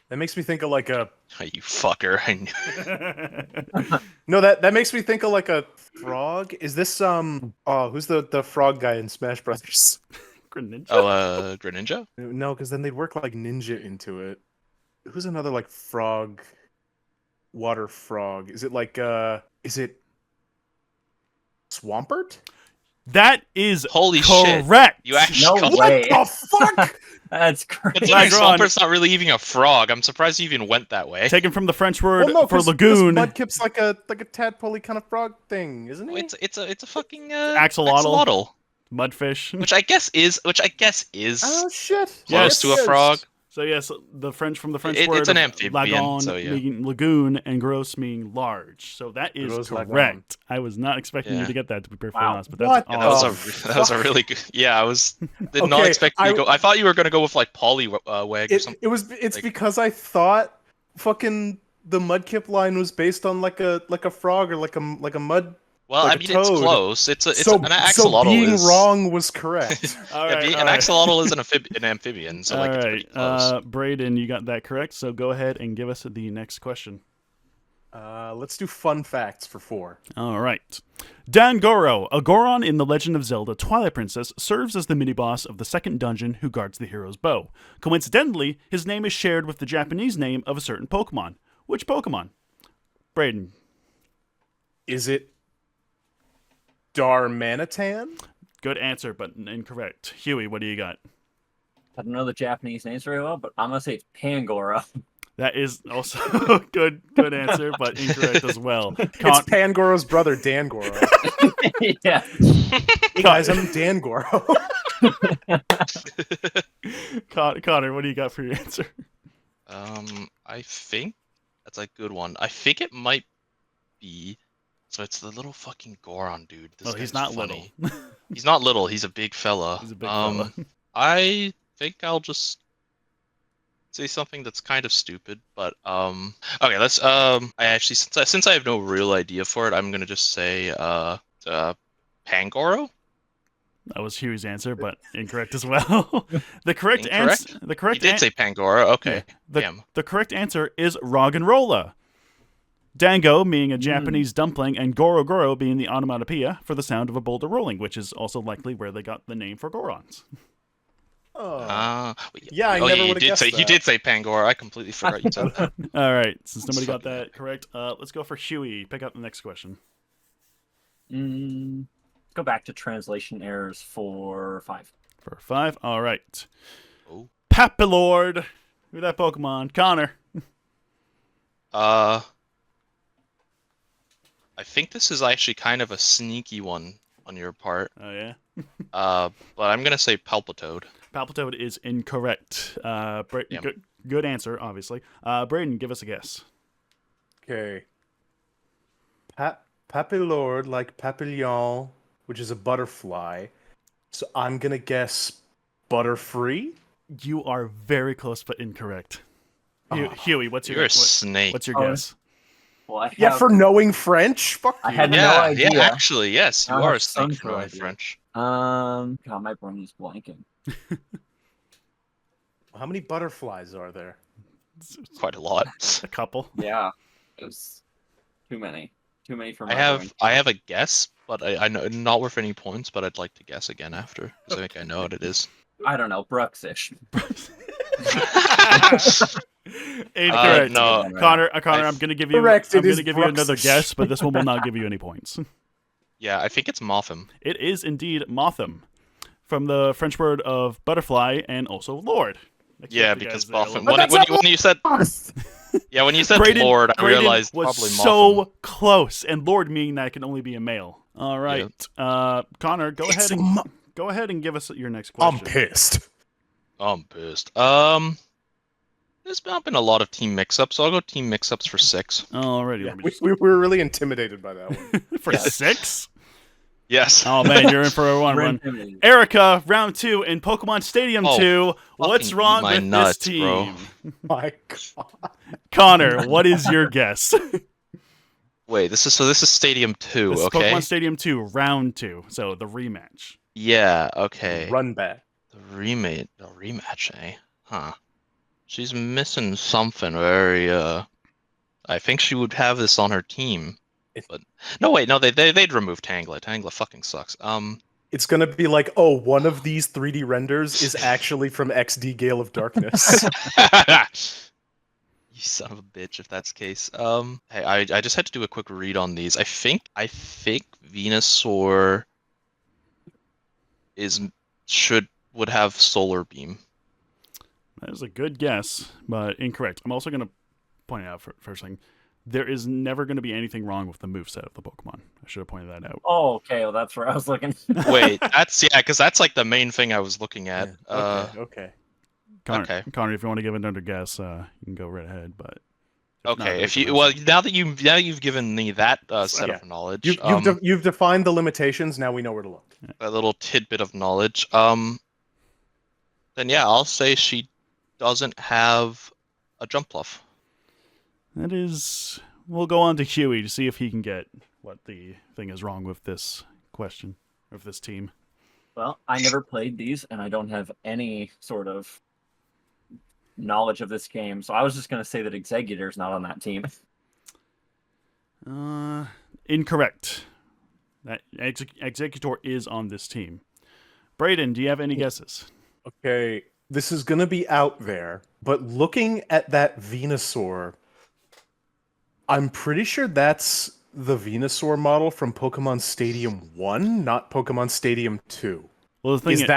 Speaker 2: That makes me think of like a
Speaker 3: You fucker. I knew.
Speaker 2: no. That makes me think of like a frog. Is this who's the frog guy in Smash Brothers?
Speaker 1: Greninja?
Speaker 3: Oh, Greninja?
Speaker 2: No, because then they'd work like ninja into it. Who's another like frog? Water frog. Is it like is it Swampert?
Speaker 1: That is
Speaker 3: Holy shit.
Speaker 1: correct.
Speaker 3: You actually
Speaker 4: No
Speaker 3: got
Speaker 4: way.
Speaker 2: What the fuck?
Speaker 4: That's crazy.
Speaker 3: Considering
Speaker 1: Lagron.
Speaker 3: Swampert's not really even a frog, I'm surprised you even went that way.
Speaker 1: Taken from the French word
Speaker 2: Well, no,
Speaker 1: for
Speaker 2: 'cause
Speaker 1: lagoon.
Speaker 2: Mudkip's like a tadpoley kind of frog thing, isn't he?
Speaker 3: It's a fucking
Speaker 1: Axolotl. Mudfish.
Speaker 3: which I guess is
Speaker 2: Oh shit!
Speaker 3: close
Speaker 1: Yes.
Speaker 3: to a frog.
Speaker 1: So yes, the French from the French
Speaker 3: It's
Speaker 1: word
Speaker 3: an
Speaker 1: of
Speaker 3: amphibian,
Speaker 1: lagon,
Speaker 3: so yeah.
Speaker 1: meaning lagoon, and gross meaning large. So that is
Speaker 2: Gross
Speaker 1: correct.
Speaker 2: lagoon.
Speaker 1: I was not expecting you
Speaker 3: Yeah.
Speaker 1: to get that, to be perfectly
Speaker 4: Wow.
Speaker 1: honest. But that's
Speaker 2: What?
Speaker 3: Yeah,
Speaker 1: awesome.
Speaker 3: that was a really good. Yeah, I was did not
Speaker 2: Okay,
Speaker 3: expect you to go. I thought you were gonna go with like Poliwag or something.
Speaker 2: It's
Speaker 3: like-
Speaker 2: because I thought fucking the Mudkip line was based on like a frog or like a mud.
Speaker 3: Well,
Speaker 2: like
Speaker 3: I
Speaker 2: a
Speaker 3: mean, it's
Speaker 2: toad.
Speaker 3: close. It's
Speaker 2: so
Speaker 3: an axolotl
Speaker 2: being
Speaker 3: is
Speaker 2: wrong was correct.
Speaker 1: All
Speaker 3: yeah,
Speaker 1: right,
Speaker 3: being,
Speaker 1: all
Speaker 3: an
Speaker 1: right.
Speaker 3: axolotl is an amphibian, so like
Speaker 1: All
Speaker 3: it's
Speaker 1: right,
Speaker 3: pretty close.
Speaker 1: Braden, you got that correct. So go ahead and give us the next question.
Speaker 2: Let's do fun facts for 4.
Speaker 1: All right. Dangoro, a Goron in The Legend of Zelda Twilight Princess, serves as the mini-boss of the second dungeon who guards the hero's bow. Coincidentally, his name is shared with the Japanese name of a certain Pokemon. Which Pokemon? Braden.
Speaker 2: Is it Darmanitan?
Speaker 1: Good answer, but incorrect. Huey, what do you got?
Speaker 4: I don't know the Japanese names very well, but I'm gonna say it's Pangoro.
Speaker 1: That is also good answer, but incorrect as well.
Speaker 2: It's Pangoro's brother, Dangoro.
Speaker 4: Yeah.
Speaker 2: Hey guys, I'm Dangoro.
Speaker 1: Connor, what do you got for your answer?
Speaker 3: I think that's a good one. I think it might be. So it's the little fucking Goron dude. This
Speaker 1: Well, he's
Speaker 3: guy's
Speaker 1: not
Speaker 3: funny.
Speaker 1: little.
Speaker 3: He's not little. He's a big fella.
Speaker 1: He's a big fella.
Speaker 3: I think I'll just say something that's kind of stupid, but okay, let's I actually since I have no real idea for it, I'm gonna just say Pangoro.
Speaker 1: That was Huey's answer, but incorrect as well. The correct
Speaker 3: Incorrect?
Speaker 1: answer. The correct.
Speaker 3: He did say Pangoro. Okay. Damn.
Speaker 1: The correct answer is Roggenrola. Dango being a Japanese dumpling, and Goro Goro being the onomatopoeia for the sound of a boulder rolling, which is also likely where they got the name for Gorons.
Speaker 2: Oh. Yeah, I never
Speaker 3: you
Speaker 2: would have guessed
Speaker 3: You
Speaker 2: that.
Speaker 3: did say Pangoro. I completely forgot you said that.
Speaker 1: All right, since somebody got
Speaker 3: Fucking
Speaker 1: that correct, let's go for Huey. Pick up the next question.
Speaker 4: Let's go back to translation errors for 5.
Speaker 1: For 5, all right.
Speaker 3: Oh.
Speaker 1: Papillord. Who that Pokemon? Connor.
Speaker 3: I think this is actually kind of a sneaky one on your part.
Speaker 1: Oh yeah.
Speaker 3: But I'm gonna say Palpitoad.
Speaker 1: Palpitoad is incorrect.
Speaker 3: Damn.
Speaker 1: Good answer, obviously. Braden, give us a guess.
Speaker 2: Okay. Papillard, like papillon, which is a butterfly. So I'm gonna guess Butterfree.
Speaker 1: You are very close, but incorrect.
Speaker 2: Oh.
Speaker 1: Huey, what's
Speaker 3: You're a
Speaker 1: your
Speaker 3: snake.
Speaker 1: what's your
Speaker 4: Oh,
Speaker 1: guess?
Speaker 4: Well, I
Speaker 2: Yeah,
Speaker 4: have,
Speaker 2: for knowing French. Fuck
Speaker 4: I
Speaker 2: you.
Speaker 4: had no
Speaker 3: Yeah,
Speaker 4: idea.
Speaker 3: yeah, actually, yes, you
Speaker 4: I
Speaker 3: are
Speaker 4: have
Speaker 3: a snake
Speaker 4: some
Speaker 3: for knowing
Speaker 4: idea.
Speaker 3: French.
Speaker 4: God, my brain is blanking.
Speaker 2: How many butterflies are there?
Speaker 3: Quite a lot.
Speaker 1: A couple.
Speaker 4: Yeah, it was too many. Too many for my brain.
Speaker 3: I have a guess, but I know not worth any points. But I'd like to guess again after because I think I know what it is.
Speaker 4: I don't know, Bruxish.
Speaker 1: Incorrect.
Speaker 3: No.
Speaker 1: Connor, I'm gonna give you.
Speaker 2: Correct,
Speaker 1: I'm
Speaker 2: it
Speaker 1: gonna
Speaker 2: is
Speaker 1: give you another
Speaker 2: Bruxish.
Speaker 1: guess, but this one will not give you any points.
Speaker 3: Yeah, I think it's Mothim.
Speaker 1: It is indeed Mothim, from the French word of butterfly and also lord. That
Speaker 3: Yeah,
Speaker 1: kept you
Speaker 3: because
Speaker 1: guys there a
Speaker 3: Mothim.
Speaker 1: little bit.
Speaker 3: When you said yeah, when you said
Speaker 1: Braden-
Speaker 3: Lord, I
Speaker 1: Braden
Speaker 3: realized
Speaker 1: was
Speaker 3: probably
Speaker 1: so
Speaker 3: Mothim.
Speaker 1: close, and lord meaning that it can only be a male. All right, Connor, go ahead and give us your next question.
Speaker 2: I'm pissed.
Speaker 3: I'm pissed. There's not been a lot of team mix-ups, so I'll go team mix-ups for 6.
Speaker 1: Alrighty,
Speaker 2: Yeah,
Speaker 1: let me
Speaker 2: we,
Speaker 1: just...
Speaker 2: we were really intimidated by that one.
Speaker 1: for 6.
Speaker 3: Yes.
Speaker 1: Oh man, you're in for a run. Erica, round 2 in Pokemon Stadium
Speaker 3: Oh,
Speaker 1: 2. What's
Speaker 3: fucking
Speaker 1: wrong
Speaker 3: eat my
Speaker 1: with
Speaker 3: nuts,
Speaker 1: this team?
Speaker 2: My God.
Speaker 1: Connor, what is your guess?
Speaker 3: Wait, this is Stadium 2,
Speaker 1: This is
Speaker 3: okay?
Speaker 1: Pokemon Stadium 2, round 2, so the rematch.
Speaker 3: Yeah, okay.
Speaker 2: Run back.
Speaker 3: The rematch, eh? Huh. She's missing something very, I think she would have this on her team. But no, wait, no, they'd remove Tangela. Tangela fucking sucks.
Speaker 2: It's gonna be like, oh, one of these 3D renders is actually from XD Gale of Darkness.
Speaker 3: You son of a bitch, if that's the case. Hey, I just had to do a quick read on these. I think Venusaur would have Solar Beam.
Speaker 1: That is a good guess, but incorrect. I'm also going to point out first thing, there is never going to be anything wrong with the moveset of the Pokemon. I should have pointed that out.
Speaker 4: Oh, okay. Well, that's where I was looking.
Speaker 3: Wait, because that's like the main thing I was looking at.
Speaker 2: Okay.
Speaker 1: Connor,
Speaker 3: okay.
Speaker 1: Connor, if you want to give another guess, you can go right ahead. But
Speaker 3: Okay, now that you've given me that set of knowledge,
Speaker 2: You've defined the limitations. Now we know where to look.
Speaker 3: a little tidbit of knowledge, then yeah, I'll say she doesn't have a jump bluff.
Speaker 1: that is, we'll go on to Huey to see if he can get what the thing is wrong with this question, with this team.
Speaker 4: Well, I never played these, and I don't have any sort of knowledge of this game, so I was just going to say that Exeggutor's not on that team.
Speaker 1: Incorrect. That Exeggutor is on this team. Braden, do you have any guesses?
Speaker 2: Okay, this is gonna be out there, but looking at that Venusaur, I'm pretty sure that's the Venusaur model from Pokemon Stadium 1, not Pokemon Stadium 2.
Speaker 1: Well, the thing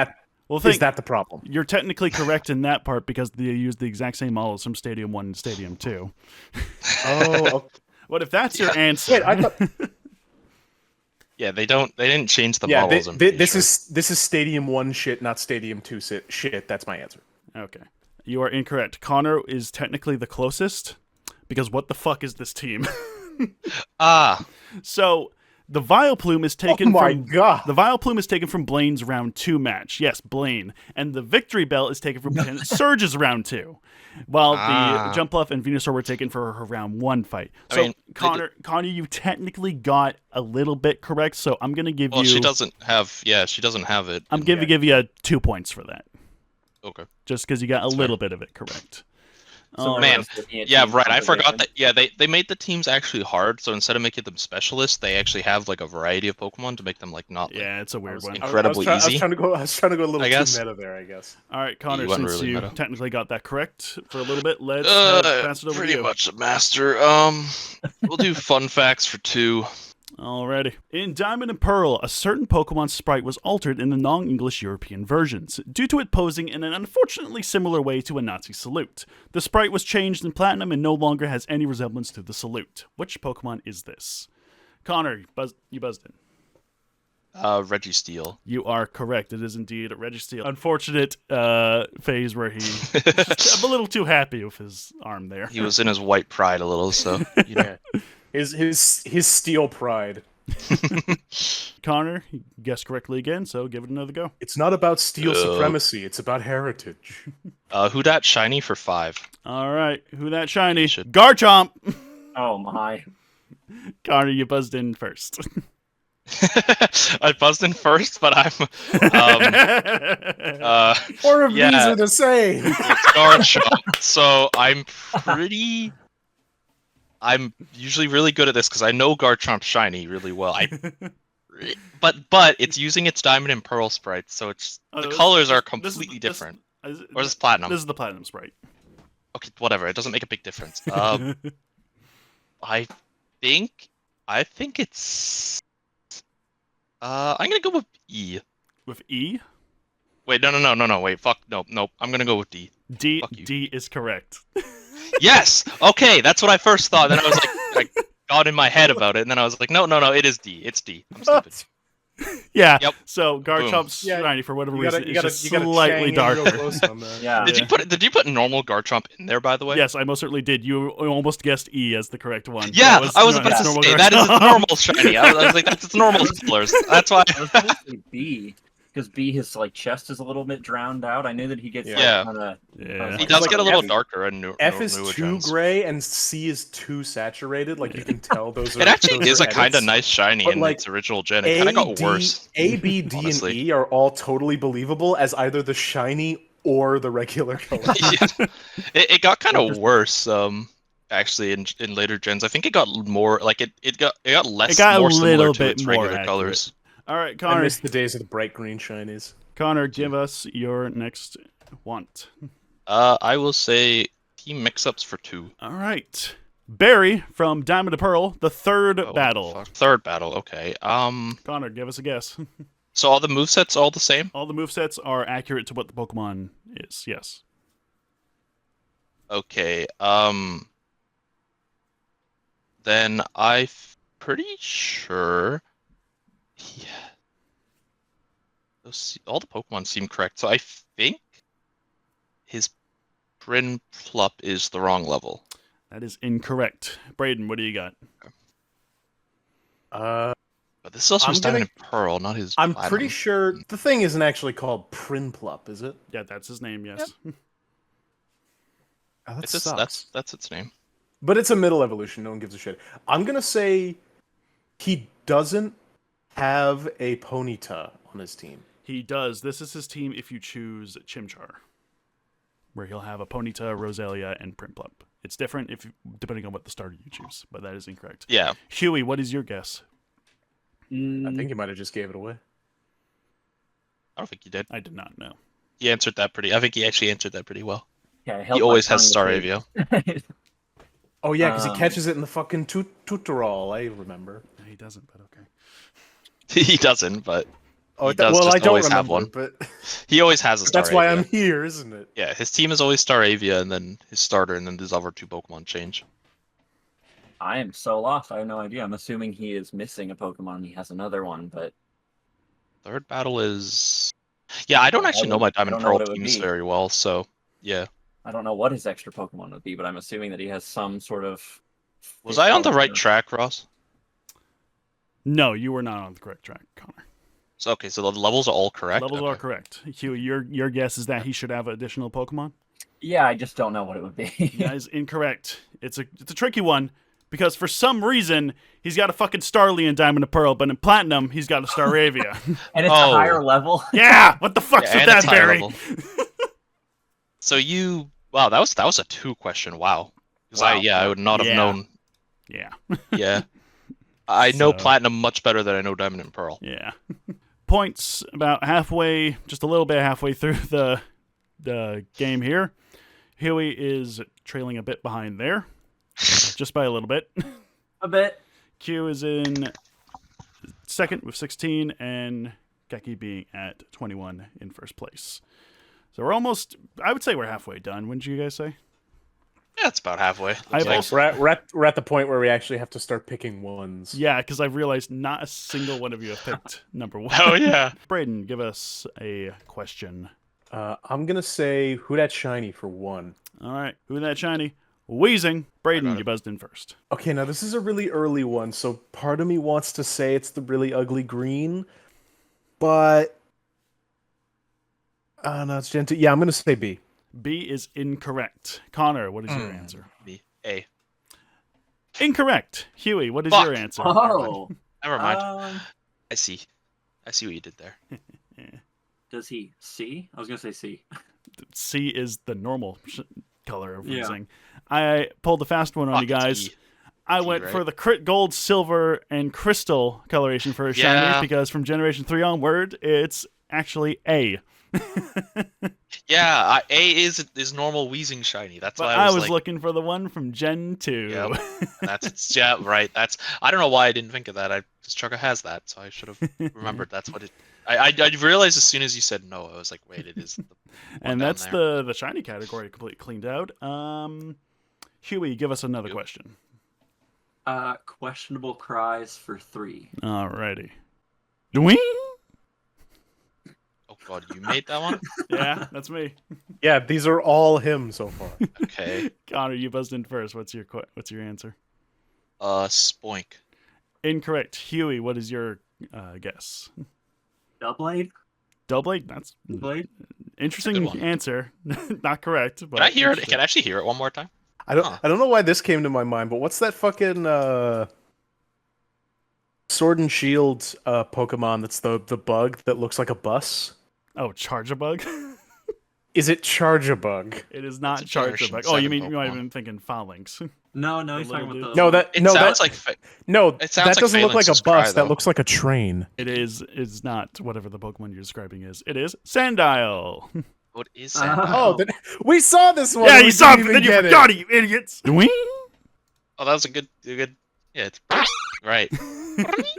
Speaker 1: Well,
Speaker 2: Is that the problem?
Speaker 1: You're technically correct in that part because they use the exact same models from Stadium 1 and Stadium 2.
Speaker 2: Oh, okay.
Speaker 1: What if that's your answer?
Speaker 2: Wait, I thought.
Speaker 3: Yeah, they didn't change the
Speaker 2: Yeah,
Speaker 3: models. I'm pretty
Speaker 2: this
Speaker 3: sure.
Speaker 2: is Stadium 1 shit, not Stadium 2 shit. That's my answer.
Speaker 1: Okay. You are incorrect. Connor is technically the closest because what the fuck is this team? So the Vileplume is taken
Speaker 2: Oh my
Speaker 1: from
Speaker 2: God.
Speaker 1: the Vileplume is taken from Blaine's round 2 match. Yes, Blaine. And the Victory Bell is taken from Lieutenant Surge's round 2. While the Jumpluff and Venusaur were taken for her round 1 fight.
Speaker 3: I
Speaker 1: So
Speaker 3: mean,
Speaker 1: Connor, you technically got a little bit correct, so I'm gonna give you
Speaker 3: she doesn't have it.
Speaker 1: I'm gonna give you 2 points for that.
Speaker 3: Okay.
Speaker 1: Just because you got a
Speaker 3: That's
Speaker 1: little bit of it correct.
Speaker 4: So
Speaker 3: Man,
Speaker 4: we're looking at
Speaker 3: yeah,
Speaker 4: team
Speaker 3: right. I forgot
Speaker 4: composition.
Speaker 3: that. Yeah, they made the teams actually hard. So instead of making them specialists, they actually have like a variety of Pokemon to make them like not.
Speaker 1: Yeah, it's a weird one.
Speaker 3: Incredibly
Speaker 2: I was
Speaker 3: easy.
Speaker 2: trying to go a little
Speaker 3: I
Speaker 2: too
Speaker 3: guess.
Speaker 2: meta there, I guess.
Speaker 1: All right, Connor,
Speaker 3: You went
Speaker 1: since
Speaker 3: really
Speaker 1: you
Speaker 3: meta.
Speaker 1: technically got that correct for a little bit, let's pass it over to
Speaker 3: Pretty
Speaker 1: you.
Speaker 3: much a master. We'll do fun facts for 2.
Speaker 1: Alrighty. In Diamond and Pearl, a certain Pokemon sprite was altered in the non-English European versions, due to it posing in an unfortunately similar way to a Nazi salute. The sprite was changed in Platinum and no longer has any resemblance to the salute. Which Pokemon is this? Connor, you buzzed in.
Speaker 3: Registeel.
Speaker 1: You are correct. It is indeed Registeel. Unfortunate phase where he I'm a little too happy with his arm there.
Speaker 3: He was in his white pride a little, so you know.
Speaker 2: His steel pride.
Speaker 1: Connor, you guessed correctly again, so give it another go.
Speaker 2: It's not about steel supremacy. It's about heritage.
Speaker 3: Who dat shiny for 5?
Speaker 1: All right, who that shiny?
Speaker 3: Should-
Speaker 1: Garchomp.
Speaker 4: Oh my.
Speaker 1: Connor, you buzzed in first.
Speaker 3: I buzzed in first, but I'm
Speaker 2: Four of these
Speaker 3: yeah.
Speaker 2: are the same.
Speaker 3: It's Garchomp. So I'm usually really good at this because I know Garchomp shiny really well. But it's using its Diamond and Pearl sprites, so it's the colors are completely different. Or is this Platinum?
Speaker 1: This is the Platinum sprite.
Speaker 3: Okay, whatever. It doesn't make a big difference. I think it's. I'm gonna go with E.
Speaker 1: With E?
Speaker 3: Wait, no. Wait, fuck, no. I'm gonna go with D.
Speaker 1: D
Speaker 3: Fuck you.
Speaker 1: D is correct.
Speaker 3: Yes. Okay, that's what I first thought. Then I was like, I got in my head about it, and then I was like, no, it is D. It's D. I'm stupid.
Speaker 1: Yeah.
Speaker 3: Yep.
Speaker 1: So Garchomp's
Speaker 2: Yeah,
Speaker 1: shiny for whatever
Speaker 2: You gotta,
Speaker 1: reason.
Speaker 2: you gotta,
Speaker 1: It's
Speaker 2: you
Speaker 1: just
Speaker 2: gotta
Speaker 1: slightly
Speaker 2: chang in
Speaker 1: darker.
Speaker 2: real close on that.
Speaker 4: Yeah.
Speaker 3: Did you put normal Garchomp in there, by the way?
Speaker 1: Yes, I most certainly did. You almost guessed E as the correct one.
Speaker 3: Yeah, I was
Speaker 1: no,
Speaker 3: about
Speaker 1: it's
Speaker 3: to
Speaker 1: normal
Speaker 3: say that is its
Speaker 1: Garchomp.
Speaker 3: normal shiny. I was like, that's its normal colors. That's why.
Speaker 4: I was supposed to say B, because B, his like chest is a little bit drowned out. I knew that he gets
Speaker 3: Yeah.
Speaker 4: kind of.
Speaker 1: Yeah.
Speaker 3: He does
Speaker 2: Like
Speaker 3: get a little
Speaker 2: F-
Speaker 3: darker and
Speaker 2: F is
Speaker 3: newer
Speaker 2: too
Speaker 3: gens.
Speaker 2: gray and C is too saturated. Like you can tell those are.
Speaker 3: It actually
Speaker 2: those
Speaker 3: is
Speaker 2: are
Speaker 3: a kind of
Speaker 2: edits.
Speaker 3: nice shiny
Speaker 2: But,
Speaker 3: in
Speaker 2: like,
Speaker 3: its original gen. It kind of got worse.
Speaker 2: A, B, D,
Speaker 3: honestly.
Speaker 2: and E are all totally believable as either the shiny or the regular color.
Speaker 3: Yeah. It got kind of worse. Actually, in later gens, I think it got more like it got less.
Speaker 1: It got a
Speaker 3: more similar
Speaker 1: little
Speaker 3: to
Speaker 1: bit
Speaker 3: its
Speaker 1: more
Speaker 3: regular
Speaker 1: accurate.
Speaker 3: colors.
Speaker 1: All right,
Speaker 2: I
Speaker 1: Connor.
Speaker 2: miss the days of the bright green shinies.
Speaker 1: Connor, give us your next want.
Speaker 3: I will say team mix-ups for 2.
Speaker 1: All right. Barry from Diamond to Pearl, the third
Speaker 3: Oh,
Speaker 1: battle.
Speaker 3: fuck. Third battle. Okay.
Speaker 1: Connor, give us a guess.
Speaker 3: So all the movesets all the same?
Speaker 1: All the movesets are accurate to what the Pokemon is. Yes.
Speaker 3: Okay. Then I'm pretty sure. Yeah. All the Pokemon seem correct, so I think his Prinplup is the wrong level.
Speaker 1: That is incorrect. Braden, what do you got?
Speaker 3: But this is also
Speaker 2: I'm
Speaker 3: his Diamond
Speaker 2: gonna-
Speaker 3: and Pearl, not his.
Speaker 2: I'm
Speaker 3: Platinum.
Speaker 2: pretty sure the thing isn't actually called Prinplup, is it?
Speaker 1: Yeah, that's his name, yes.
Speaker 2: Oh, that
Speaker 3: It's its,
Speaker 2: sucks.
Speaker 3: that's its name.
Speaker 2: But it's a middle evolution. No one gives a shit. I'm gonna say he doesn't have a Ponyta on his team.
Speaker 1: He does. This is his team if you choose Chimchar, where he'll have a Ponyta, Roselia, and Prinplup. It's different depending on what the starter you choose, but that is incorrect.
Speaker 3: Yeah.
Speaker 1: Huey, what is your guess?
Speaker 2: I think he might have just gave it away.
Speaker 3: I don't think he did.
Speaker 1: I did not know.
Speaker 3: He answered that pretty. I think he actually answered that pretty well.
Speaker 4: Yeah, I
Speaker 3: He
Speaker 4: held my
Speaker 3: always has
Speaker 4: tongue to
Speaker 3: Staravia.
Speaker 4: page.
Speaker 2: Oh yeah, because he
Speaker 4: Um,
Speaker 2: catches it in the fucking tutorial. I remember.
Speaker 1: No, he doesn't, but okay.
Speaker 3: He doesn't, but
Speaker 2: Oh,
Speaker 3: He does
Speaker 2: well,
Speaker 3: just
Speaker 2: I don't
Speaker 3: always have
Speaker 2: remember,
Speaker 3: one.
Speaker 2: but
Speaker 3: He always has a
Speaker 2: that's why I'm
Speaker 3: Staravia.
Speaker 2: here, isn't it?
Speaker 3: Yeah, his team is always Staravia, and then his starter, and then his other two Pokemon change.
Speaker 4: I am so lost. I have no idea. I'm assuming he is missing a Pokemon. He has another one, but
Speaker 3: Third battle is... Yeah, I don't actually know my
Speaker 4: I
Speaker 3: Diamond
Speaker 4: don't know
Speaker 3: Pearl
Speaker 4: what it would
Speaker 3: teams
Speaker 4: be.
Speaker 3: very well, so yeah.
Speaker 4: I don't know what his extra Pokemon would be, but I'm assuming that he has some sort of.
Speaker 3: Was
Speaker 4: fish
Speaker 3: I on the
Speaker 4: color.
Speaker 3: right track, Ross?
Speaker 1: No, you were not on the correct track, Connor.
Speaker 3: So okay, so the levels are all correct.
Speaker 1: Levels
Speaker 3: Okay.
Speaker 1: are correct. Huey, your guess is that he should have additional Pokemon?
Speaker 4: Yeah, I just don't know what it would be.
Speaker 1: That is incorrect. It's a tricky one because for some reason he's got a fucking Starly in Diamond and Pearl, but in Platinum he's got a Staravia.
Speaker 4: And it's a
Speaker 3: Oh.
Speaker 4: higher level.
Speaker 1: Yeah, what the fuck's
Speaker 3: Yeah,
Speaker 1: with
Speaker 3: and
Speaker 1: that,
Speaker 3: it's higher
Speaker 1: Barry?
Speaker 3: level. So you... Wow, that was a 2 question. Wow. Because
Speaker 4: Wow.
Speaker 3: I would not have
Speaker 1: Yeah.
Speaker 3: known.
Speaker 1: Yeah,
Speaker 3: Yeah. I know
Speaker 1: So-
Speaker 3: Platinum much better than I know Diamond and Pearl.
Speaker 1: yeah. Points about halfway, just a little bit halfway through the game here. Huey is trailing a bit behind there, just by a little bit.
Speaker 4: A bit.
Speaker 1: Q is in second with 16, and Kecky being at 21 in first place. So we're almost, I would say we're halfway done, wouldn't you guys say?
Speaker 3: Yeah, it's about halfway.
Speaker 1: I've
Speaker 3: Like,
Speaker 1: also-
Speaker 2: We're at the point where we actually have to start picking ones.
Speaker 1: Yeah, because I've realized not a single one of you have picked number one.
Speaker 3: Oh yeah.
Speaker 1: Braden, give us a question.
Speaker 2: I'm gonna say who that shiny for one.
Speaker 1: All right, who that shiny? Wheezing. Braden,
Speaker 3: got it.
Speaker 1: you buzzed in first.
Speaker 2: Okay, now this is a really early one, so part of me wants to say it's the really ugly green, but no, it's Gen 2. Yeah, I'm gonna say B.
Speaker 1: B is incorrect. Connor, what is your answer?
Speaker 3: B. A.
Speaker 1: Incorrect. Huey, what is
Speaker 3: Fuck.
Speaker 1: your answer?
Speaker 4: Oh.
Speaker 3: Never mind. I see what you did there.
Speaker 4: Does he C? I was gonna say C.
Speaker 1: C is the normal color of
Speaker 4: Yeah.
Speaker 1: Wheezing. I pulled the fast one on
Speaker 3: Fuck,
Speaker 1: you
Speaker 3: it's
Speaker 1: guys.
Speaker 3: E.
Speaker 1: I
Speaker 3: T,
Speaker 1: went
Speaker 3: right?
Speaker 1: for the crit gold, silver, and crystal coloration for a shiny
Speaker 3: Yeah.
Speaker 1: because from Generation 3 onward, it's actually A.
Speaker 3: Yeah, A is normal Wheezing shiny. That's
Speaker 1: But
Speaker 3: why
Speaker 1: I
Speaker 3: I
Speaker 1: was
Speaker 3: was like,
Speaker 1: looking for the one from Gen 2.
Speaker 3: Yep. that's yeah, right. That's I don't know why I didn't think of that. Because Chugga has that, so I should have remembered. That's what it. I realized as soon as you said no, I was like, wait, it is. The one
Speaker 1: And
Speaker 3: down
Speaker 1: that's
Speaker 3: there.
Speaker 1: the shiny category completely cleaned out. Huey, give us another
Speaker 3: Yep.
Speaker 1: question.
Speaker 4: Questionable cries for 3.
Speaker 1: Alrighty. Dwing!
Speaker 3: Oh god, you made that one.
Speaker 1: Yeah, that's me.
Speaker 2: Yeah, these are all him so far.
Speaker 3: Okay.
Speaker 1: Connor, you buzzed in first. What's your answer?
Speaker 3: Spoink.
Speaker 1: Incorrect. Huey, what is your guess?
Speaker 4: Doublade?
Speaker 1: Doublade? That's
Speaker 4: Blade?
Speaker 1: interesting
Speaker 3: Good one.
Speaker 1: answer. Not correct. But
Speaker 3: Can I hear it?
Speaker 1: interesting.
Speaker 3: Can I actually hear it one more time?
Speaker 2: I don't
Speaker 3: Huh.
Speaker 2: I don't know why this came to my mind, but what's that fucking Sword and Shield Pokemon that's the bug that looks like a bus?
Speaker 1: Oh, Charge-a-Bug?
Speaker 2: Is it Charge-a-Bug?
Speaker 1: It is not
Speaker 3: It's a Generation
Speaker 1: Charge-a-Bug. Oh, you
Speaker 3: 7
Speaker 1: might have
Speaker 3: Pokemon.
Speaker 1: been thinking Phalanx.
Speaker 4: No,
Speaker 1: The
Speaker 4: he's talking
Speaker 1: little
Speaker 4: about
Speaker 1: dude.
Speaker 4: the.
Speaker 2: No, that
Speaker 3: It
Speaker 2: no
Speaker 3: sounds
Speaker 2: that
Speaker 3: like
Speaker 2: no
Speaker 3: it sounds
Speaker 2: that
Speaker 3: like
Speaker 2: doesn't look like a
Speaker 3: Phalanx's
Speaker 2: bus.
Speaker 3: cry,
Speaker 2: That
Speaker 3: though.
Speaker 2: looks like a train.
Speaker 1: It is not whatever the Pokemon you're describing is. It is Sandile.
Speaker 3: what is
Speaker 4: Oh.
Speaker 3: that?
Speaker 2: Oh, we saw this one.
Speaker 1: Yeah,
Speaker 2: and
Speaker 1: you
Speaker 2: we
Speaker 1: saw it,
Speaker 2: didn't
Speaker 1: but then
Speaker 2: even
Speaker 1: you
Speaker 2: get
Speaker 1: forgot it, you idiots. Dwing!
Speaker 3: Oh, that was a good. Yeah, it's right.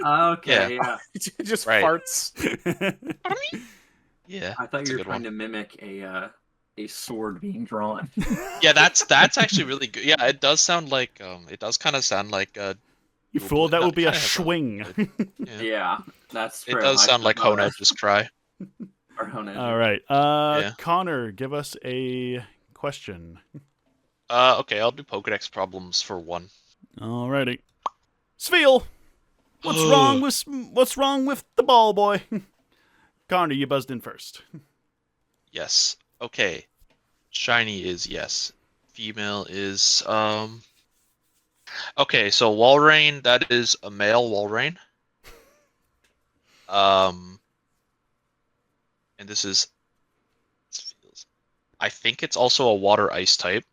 Speaker 4: Okay, yeah.
Speaker 2: it. Just
Speaker 3: Right.
Speaker 2: farts.
Speaker 3: Yeah.
Speaker 4: I thought
Speaker 3: that's a
Speaker 4: you were
Speaker 3: good
Speaker 4: trying
Speaker 3: one.
Speaker 4: to mimic a sword being drawn.
Speaker 3: Yeah, that's actually really good. Yeah, it does sound like it does kind of sound like
Speaker 1: You fool, that
Speaker 3: No,
Speaker 1: would be a
Speaker 3: kinda has a-
Speaker 1: schwing.
Speaker 3: yeah.
Speaker 4: Yeah, that's
Speaker 3: It
Speaker 4: true.
Speaker 3: does
Speaker 4: I
Speaker 3: sound like
Speaker 4: should know
Speaker 3: Honedge's cry.
Speaker 4: that. Or Honedge.
Speaker 1: All right.
Speaker 3: Yeah.
Speaker 1: Connor, give us a question.
Speaker 3: Okay, I'll do Pokedex problems for one.
Speaker 1: Alrighty. Sveal! What's wrong with the ball boy? Connor, you buzzed in first.
Speaker 3: Yes. Okay. Shiny is yes. Female is Okay, so Walrein, that is a male Walrein. And this is I think it's also a water ice type,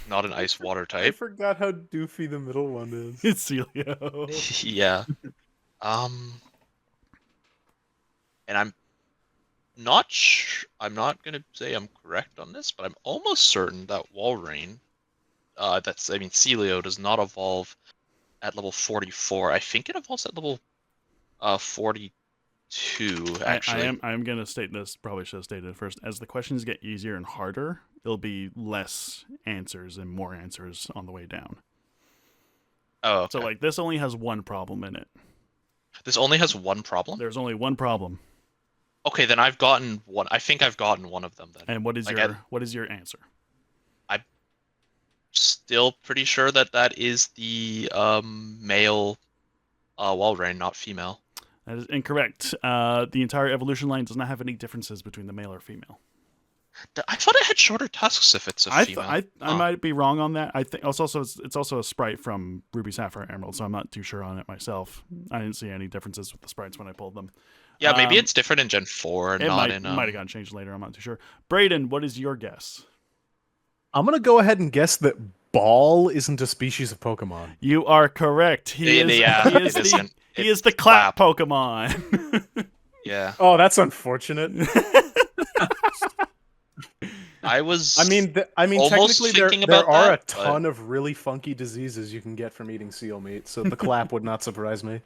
Speaker 3: not an ice water
Speaker 2: I
Speaker 3: type.
Speaker 2: forgot how doofy the middle one is.
Speaker 1: It's Celio.
Speaker 3: Yeah. And I'm not gonna say I'm correct on this, but I'm almost certain that Walrein, Celio does not evolve at level 44. I think it evolves at level 42 two, actually.
Speaker 1: I'm going to state this, probably should have stated it first. As the questions get easier and harder, there'll be less answers and more answers on the way down.
Speaker 3: Oh, okay.
Speaker 1: So, like, this only has one problem in it.
Speaker 3: This only has one problem?
Speaker 1: There's only one problem.
Speaker 3: Okay, then I've gotten one. I think I've gotten one of them then.
Speaker 1: And what is
Speaker 3: Like,
Speaker 1: what is your answer?
Speaker 3: Still pretty sure that is the male Walrein, not female.
Speaker 1: That is incorrect. The entire evolution line does not have any differences between the male or female.
Speaker 3: I thought it had shorter tusks if it's a female.
Speaker 1: I might be wrong on that. I think it's also a sprite from Ruby, Sapphire, Emerald, so I'm not too sure on it myself. I didn't see any differences with the sprites when I pulled them.
Speaker 3: Yeah, maybe it's different in Gen 4 and not in...
Speaker 1: It might have gotten changed later, I'm not too sure. Braden, what is your guess?
Speaker 2: I'm gonna go ahead and guess that Ball isn't a species of Pokemon.
Speaker 1: You are correct. He is the clap Pokemon.
Speaker 3: Yeah.
Speaker 2: Oh, that's unfortunate.
Speaker 3: I
Speaker 2: mean, technically there are a ton of really funky diseases you can get from eating seal meat, so the clap would not surprise me.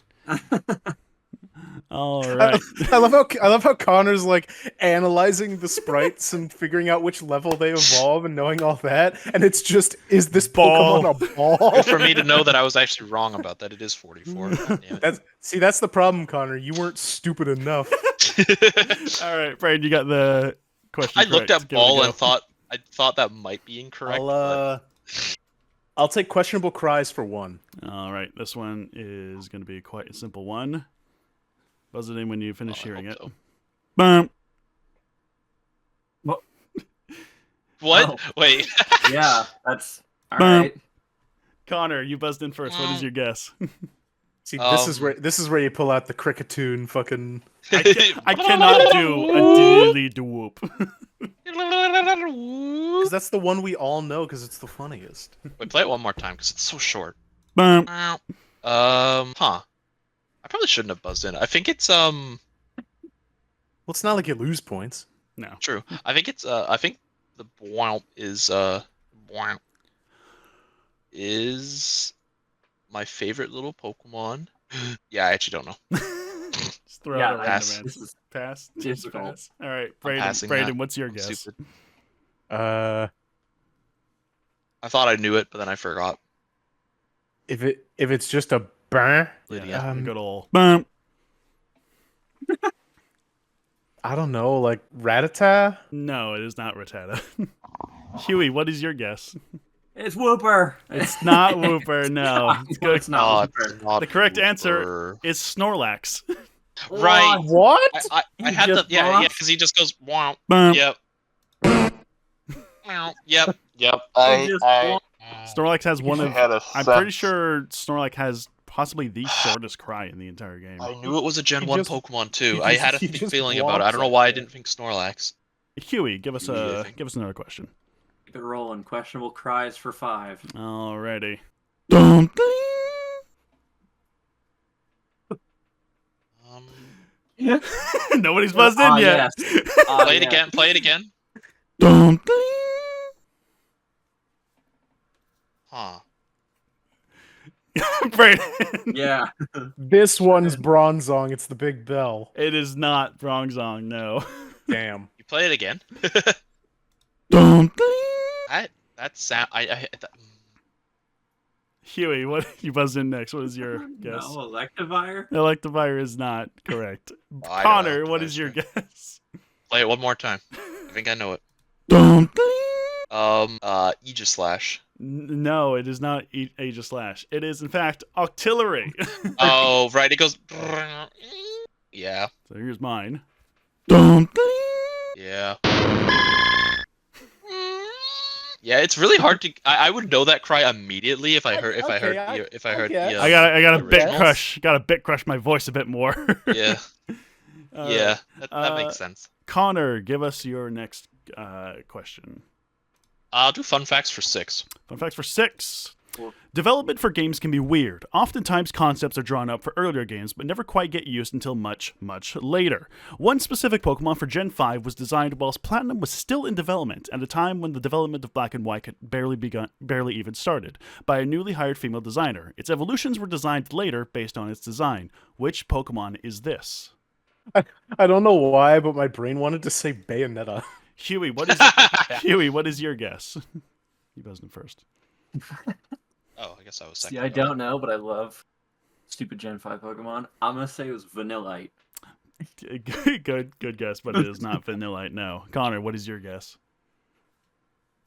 Speaker 1: All right.
Speaker 2: I love how Connor's like analyzing the sprites and figuring out which level they evolve and knowing all that, and it's just, is this Pokemon a ball?
Speaker 3: For me to know that I was actually wrong about that, it is 44.
Speaker 2: That's the problem, Connor. You weren't stupid enough.
Speaker 1: All right, Braden, you got the question.
Speaker 3: I looked at Ball and thought that might be incorrect.
Speaker 2: I'll take questionable cries for one.
Speaker 1: All right, this one is going to be quite a simple one. Buzz it in when you finish hearing it.
Speaker 3: So.
Speaker 1: Boom.
Speaker 3: What?
Speaker 4: Oh.
Speaker 3: Wait.
Speaker 4: Yeah, that's all
Speaker 1: Boom.
Speaker 4: right.
Speaker 1: Connor, you buzzed in first. What is your guess?
Speaker 2: See, this is where you pull out the Cricketune fucking.
Speaker 1: I cannot do a diddly whoop.
Speaker 2: Because that's the one we all know because it's the funniest.
Speaker 3: Wait, play it one more time because it's so short.
Speaker 1: Boom.
Speaker 3: I probably shouldn't have buzzed in. I think it's
Speaker 2: Well, it's not like you lose points.
Speaker 1: No.
Speaker 3: True. I think it's I think the Bwomp is my favorite little Pokemon. Yeah, I actually don't know.
Speaker 1: Just throw
Speaker 4: Yeah,
Speaker 1: out a
Speaker 3: pass.
Speaker 1: random answer. Pass.
Speaker 4: Difficult.
Speaker 1: Pass. All right,
Speaker 3: passing
Speaker 1: Braden,
Speaker 3: that.
Speaker 1: what's your
Speaker 3: I'm
Speaker 1: guess?
Speaker 3: stupid.
Speaker 2: Uh,
Speaker 3: I thought I knew it, but then I forgot.
Speaker 2: if it's just a burn,
Speaker 1: Yeah, good old boom.
Speaker 2: I don't know, like Rattata.
Speaker 1: No, it is not Rattata. Huey, what is your guess?
Speaker 4: It's Whooper.
Speaker 1: It's not Whooper. No, it's good.
Speaker 4: It's not
Speaker 3: it's
Speaker 4: Whooper.
Speaker 3: not
Speaker 1: The correct
Speaker 3: Wooper.
Speaker 1: answer is Snorlax.
Speaker 3: Right.
Speaker 2: What?
Speaker 3: I had
Speaker 4: just
Speaker 3: the yeah
Speaker 4: womp?
Speaker 3: because he just goes womp.
Speaker 1: Boom.
Speaker 3: Yep. Yep.
Speaker 1: Snorlax has one of.
Speaker 5: had a
Speaker 1: I'm
Speaker 5: sense.
Speaker 1: pretty sure Snorlax has possibly the shortest cry in the entire game.
Speaker 3: I knew it was a Gen
Speaker 2: He
Speaker 3: 1
Speaker 2: just-
Speaker 3: Pokemon too.
Speaker 2: he
Speaker 3: I
Speaker 2: just-
Speaker 3: had a
Speaker 2: he just
Speaker 3: feeling about it. I don't know
Speaker 2: walks
Speaker 3: why I
Speaker 2: up
Speaker 3: didn't think Snorlax.
Speaker 1: Huey, give us
Speaker 3: Huey, I think.
Speaker 1: another question.
Speaker 4: Keep it rolling. Questionable cries for 5.
Speaker 1: Alrighty. Nobody's buzzed in yet.
Speaker 4: Yes.
Speaker 3: Play it again. Play it again. Huh.
Speaker 1: Braden.
Speaker 4: Yeah.
Speaker 2: This one's Bronzong. It's the Big Bell.
Speaker 1: It is not Bronzong, no.
Speaker 2: Damn.
Speaker 3: You play it again. That sound.
Speaker 1: Huey, what you buzzed in next? What is your guess?
Speaker 4: No, Electivire?
Speaker 1: Electivire is not correct.
Speaker 3: I know
Speaker 1: Connor, what
Speaker 3: Electivire's
Speaker 1: is your
Speaker 3: correct.
Speaker 1: guess?
Speaker 3: Play it one more time. I think I know it. Aegislash.
Speaker 1: No, it is not Aegislash. It is, in fact, Octillery.
Speaker 3: Oh, right. It goes. Yeah.
Speaker 1: So here's mine.
Speaker 3: Yeah. Yeah, it's really hard to. I would know that cry immediately if I heard
Speaker 2: I
Speaker 3: heard.
Speaker 2: guess.
Speaker 3: Yeah.
Speaker 1: I got a bit
Speaker 3: originals.
Speaker 1: crush. Got to bit crush my voice a bit more.
Speaker 3: Yeah.
Speaker 1: All
Speaker 3: Yeah.
Speaker 1: right.
Speaker 3: That makes sense.
Speaker 1: Connor, give us your next question.
Speaker 3: I'll do fun facts for 6.
Speaker 1: Fun facts for 6.
Speaker 4: Cool.
Speaker 1: Development for games can be weird. Oftentimes, concepts are drawn up for earlier games, but never quite get used until much, much later. One specific Pokemon for Gen 5 was designed whilst Platinum was still in development, at a time when the development of Black and White had barely even started, by a newly hired female designer. Its evolutions were designed later based on its design. Which Pokemon is this?
Speaker 2: I don't know why, but my brain wanted to say Bayonetta.
Speaker 1: Huey, Huey, what is your guess? You buzzed in first.
Speaker 3: Oh, I guess I was
Speaker 4: See,
Speaker 3: second.
Speaker 4: I don't know, but I love stupid Gen 5 Pokemon. I'm gonna say it was Vanillite.
Speaker 1: Good guess, but it is not Vanillite. No, Connor, what is your guess?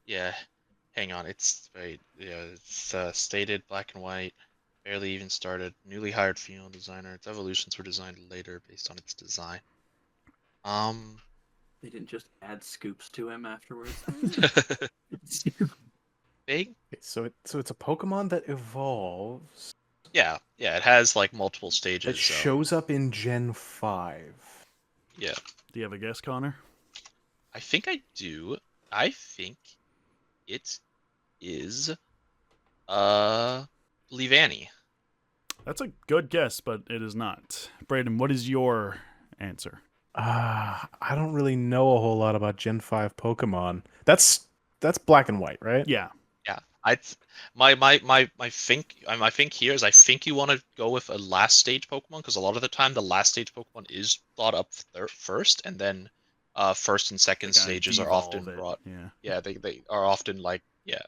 Speaker 3: Yeah, hang on. It's very it's stated black and white. Barely even started. Newly hired female designer. Its evolutions were designed later based on its design.
Speaker 4: They didn't just add scoops to him afterwards.
Speaker 3: Big.
Speaker 2: Okay, so it's a Pokemon that evolves
Speaker 3: Yeah, it has like multiple stages.
Speaker 2: that shows up in Gen 5.
Speaker 3: Yeah,
Speaker 1: Do you have a guess, Connor?
Speaker 3: I think I do. I think it is Leavanny.
Speaker 1: That's a good guess, but it is not. Braden, what is your answer?
Speaker 2: I don't really know a whole lot about Gen 5 Pokemon. That's black and white, right?
Speaker 1: Yeah.
Speaker 3: Yeah, I think here is I think you want to go with a last stage Pokemon because a lot of the time the last stage Pokemon is thought up first, and then first and second
Speaker 1: They gotta
Speaker 3: stages are
Speaker 1: devolve
Speaker 3: often
Speaker 1: it,
Speaker 3: brought.
Speaker 1: yeah.
Speaker 3: Yeah, they are often like yeah.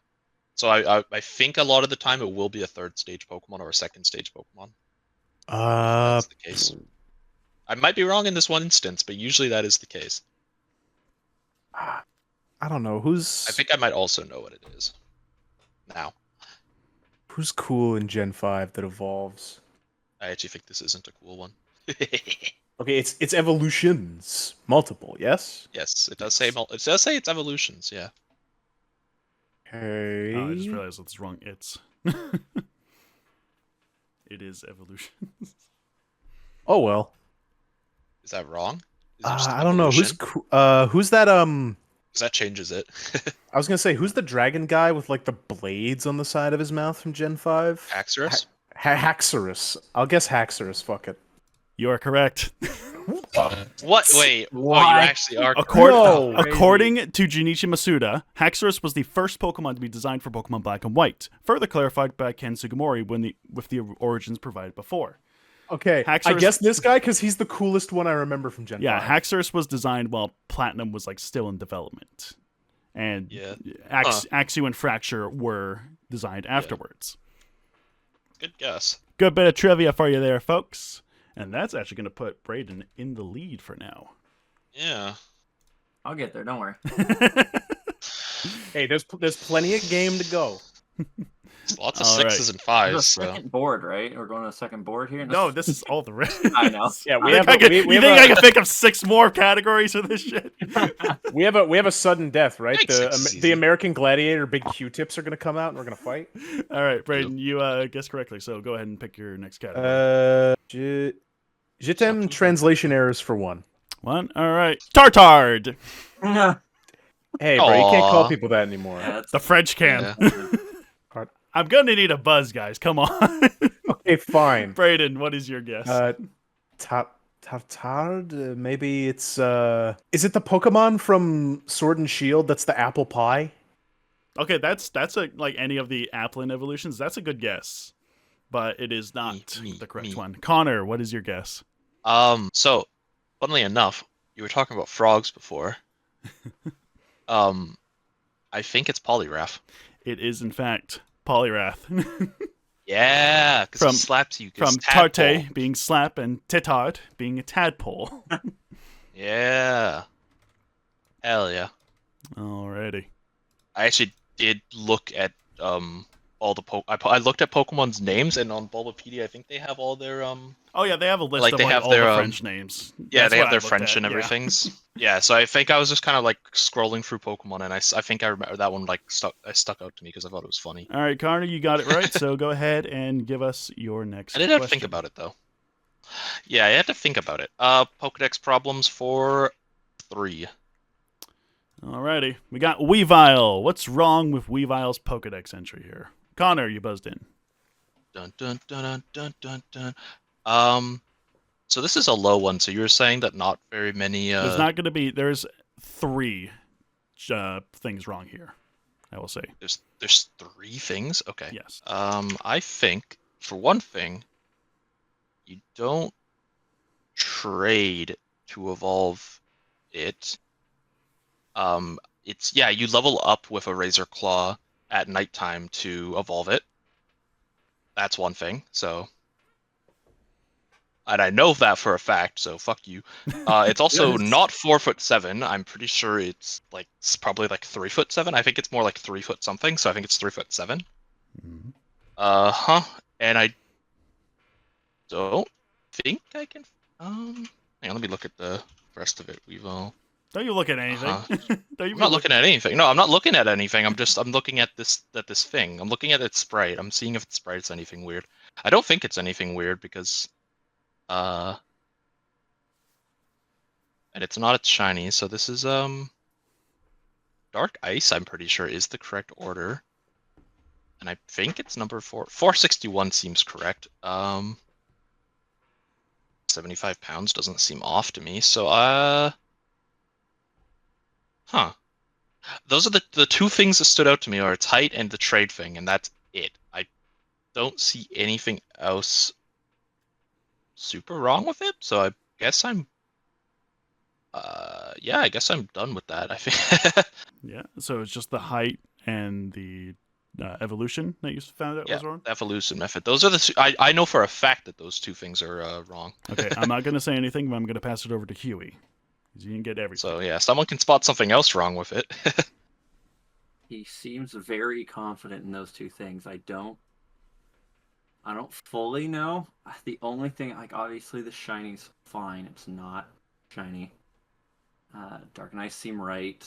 Speaker 3: So I think a lot of the time it will be a third stage Pokemon or a second stage Pokemon. That's the case. I might be wrong in this one instance, but usually that is the case.
Speaker 2: I don't know who's
Speaker 3: I think I might also know what it is. Now,
Speaker 2: who's cool in Gen 5 that evolves.
Speaker 3: I actually think this isn't a cool one.
Speaker 2: Okay, it's evolutions, multiple, yes.
Speaker 3: Yes, it does say it does say it's evolutions. Yeah.
Speaker 2: Okay.
Speaker 1: Oh, I just realized it's wrong. It's. It is evolution.
Speaker 2: Oh well.
Speaker 3: Is that wrong? Is it just
Speaker 2: I don't know
Speaker 3: evolution?
Speaker 2: who's that
Speaker 3: 'Cause that changes it.
Speaker 2: I was gonna say who's the dragon guy with like the blades on the side of his mouth from Gen 5?
Speaker 3: Haxorus?
Speaker 2: Haxorus. I'll guess Haxorus. Fuck it.
Speaker 1: You are correct.
Speaker 3: What? Wait. Oh, you
Speaker 4: What?
Speaker 3: actually are.
Speaker 2: No!
Speaker 1: According to Junichi Masuda, Haxorus was the first Pokemon to be designed for Pokemon Black and White, further clarified by Ken Sugimori with the origins provided before.
Speaker 2: Okay, I
Speaker 1: Haxorus-
Speaker 2: guess this guy because he's the coolest one I remember from Gen
Speaker 1: Yeah,
Speaker 2: 5.
Speaker 1: Haxorus was designed while Platinum was like still in development, and
Speaker 3: Yeah.
Speaker 1: Axew and Fracture were designed afterwards.
Speaker 3: Good guess.
Speaker 1: Good bit of trivia for you there, folks. And that's actually going to put Braden in the lead for now.
Speaker 3: Yeah.
Speaker 4: I'll get there. Don't worry.
Speaker 2: Hey, there's plenty of game to go.
Speaker 3: It's lots of
Speaker 1: All right.
Speaker 3: sixes and
Speaker 4: There's a
Speaker 3: fives. So.
Speaker 4: second board, right? We're going to a second board here.
Speaker 1: No, this is all the rest.
Speaker 4: I know.
Speaker 2: Yeah,
Speaker 1: You think I can think of 6 more categories for this shit?
Speaker 2: we have a sudden death, right?
Speaker 3: Makes sense.
Speaker 2: The American Gladiator big Q-tips are gonna come out and we're gonna fight.
Speaker 1: All right, Braden, you guessed correctly, so go ahead and pick your next category.
Speaker 2: Jitem translation errors for one.
Speaker 1: One, all right. Tartard!
Speaker 2: Hey, bro, you can't call
Speaker 3: Aw.
Speaker 2: people that anymore.
Speaker 4: That's
Speaker 1: The French can.
Speaker 3: Yeah.
Speaker 1: I'm going to need a buzz, guys. Come on.
Speaker 2: Okay, fine.
Speaker 1: Braden, what is your guess?
Speaker 2: Tartard? Maybe it's is it the Pokemon from Sword and Shield that's the apple pie?
Speaker 1: Okay, that's like any of the Applin evolutions. That's a good guess, but it is not
Speaker 3: Me,
Speaker 1: the correct
Speaker 3: me.
Speaker 1: one. Connor, what is your guess?
Speaker 3: So, funnily enough, you were talking about frogs before. I think it's Poliwrath.
Speaker 1: It is, in fact, Poliwrath.
Speaker 3: Yeah, because
Speaker 1: From-
Speaker 3: he slaps you. 'cause
Speaker 1: From
Speaker 3: tadpole.
Speaker 1: Tarte being slap and Tetard being a tadpole.
Speaker 3: Yeah. Hell yeah.
Speaker 1: Alrighty.
Speaker 3: I actually did look at all the I looked at Pokemon's names, and on Bulbapedia, I think they have all their
Speaker 1: Oh yeah, they have a list
Speaker 3: Like,
Speaker 1: of
Speaker 3: they
Speaker 1: like,
Speaker 3: have
Speaker 1: all
Speaker 3: their,
Speaker 1: the French names.
Speaker 3: yeah,
Speaker 1: That's
Speaker 3: they
Speaker 1: what
Speaker 3: have
Speaker 1: I
Speaker 3: their
Speaker 1: looked
Speaker 3: French
Speaker 1: at,
Speaker 3: and
Speaker 1: yeah.
Speaker 3: everything's. Yeah, so I think I was just kind of like scrolling through Pokemon, and I think I remember that one like stuck out to me because I thought it was funny.
Speaker 1: All right, Connor, you got it right. So go ahead and give us your next.
Speaker 3: I did have to
Speaker 1: question.
Speaker 3: think about it though. Yeah, I had to think about it. Pokedex problems for 3.
Speaker 1: Alrighty, we got Weavile. What's wrong with Weavile's Pokedex entry here? Connor, you buzzed in.
Speaker 3: Dun dun dun dun dun dun dun. So this is a low one. So you were saying that not very many.
Speaker 1: There's not going to be. There's 3 things wrong here. I will say
Speaker 3: There's 3 things. Okay.
Speaker 1: yes.
Speaker 3: I think for one thing, you don't trade to evolve it. It's you level up with a Razor Claw at nighttime to evolve it. That's one thing. So, and I know that for a fact. So fuck you. It's also
Speaker 4: Yes.
Speaker 3: not 4'7". I'm pretty sure it's probably like 3'7". I think it's more like 3 foot something. So I think it's 3'7".
Speaker 1: Mhm.
Speaker 3: And I don't think I can. Hang on, let me look at the rest of it.
Speaker 1: Don't you look at anything. Don't you
Speaker 3: I'm not looking at anything. No, I'm not looking at anything. I'm looking at this thing. I'm looking at its sprite. I'm seeing if its sprite's anything weird. I don't think it's anything weird because and it's not its shiny, so this is Dark Ice, I'm pretty sure is the correct order. And I think it's number 461 seems correct. 75 pounds doesn't seem off to me. So those are the two things that stood out to me are its height and the trade thing, and that's it. I don't see anything else super wrong with it, so I guess I'm I guess I'm done with that. I think
Speaker 1: Yeah, so it's just the height and the evolution that you found out was wrong?
Speaker 3: the evolution method. Those are the I know for a fact that those two things are wrong.
Speaker 1: Okay, I'm not going to say anything, but I'm going to pass it over to Huey. Because you can get everything.
Speaker 3: So yeah, someone can spot something else wrong with it.
Speaker 4: He seems very confident in those two things. I don't fully know. The only thing, like, obviously the shiny's fine. It's not shiny. Dark and Ice seem right.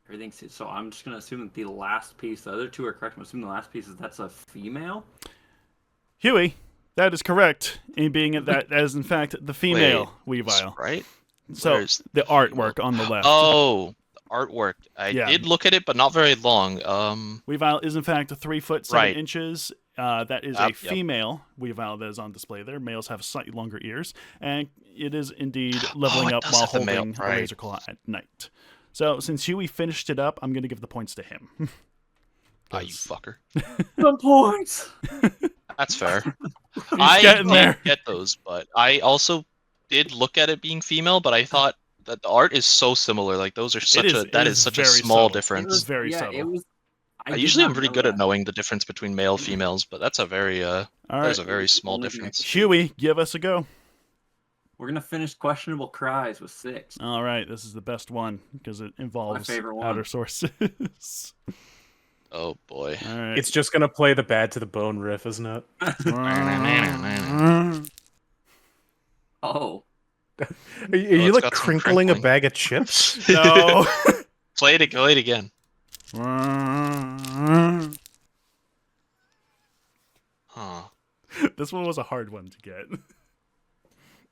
Speaker 4: Everything's so. I'm just gonna assume that the last piece, the other two are correct. I'm assuming the last piece that's a female.
Speaker 1: Huey, that is correct. In being that is in fact the female Weavile.
Speaker 3: Right?
Speaker 1: So
Speaker 3: Where's
Speaker 1: the artwork on the left.
Speaker 3: Oh, the artwork. I did look at it, but not very long.
Speaker 1: Weavile is in fact 3 foot 7 inches. That is a
Speaker 3: Yep.
Speaker 1: female Weavile that is on display there. Males have slightly longer ears, and it is indeed leveling
Speaker 3: it
Speaker 1: up
Speaker 3: does
Speaker 1: while
Speaker 3: have the male,
Speaker 1: holding a
Speaker 3: right.
Speaker 1: Razor Claw at night. So since Huey finished it up, I'm going to give the points to him.
Speaker 3: You fucker.
Speaker 4: The points.
Speaker 3: That's fair.
Speaker 1: getting there.
Speaker 3: Did get those, but I also did look at it being female, but I thought that the art is so similar. Like those are such
Speaker 1: It is
Speaker 3: such a
Speaker 1: very
Speaker 3: small
Speaker 1: subtle.
Speaker 3: difference.
Speaker 1: It's very subtle.
Speaker 4: It was.
Speaker 3: I usually am pretty good at knowing the difference between male females, but that's a very
Speaker 1: All
Speaker 3: there's
Speaker 1: right,
Speaker 3: a very small
Speaker 4: Only
Speaker 3: difference.
Speaker 1: Huey, give us a go.
Speaker 4: We're gonna finish questionable cries with 6.
Speaker 1: All right, this is the best one because it involves
Speaker 4: favorite one.
Speaker 1: outer sources.
Speaker 3: Oh boy.
Speaker 1: All right.
Speaker 2: It's just gonna play the bad to the bone riff, isn't it?
Speaker 4: Oh,
Speaker 2: Are you
Speaker 3: it's
Speaker 2: like
Speaker 3: got some
Speaker 2: crinkling a
Speaker 3: crinkling.
Speaker 2: bag of chips?
Speaker 1: No.
Speaker 3: Play it again. Huh.
Speaker 1: This one was a hard one to get.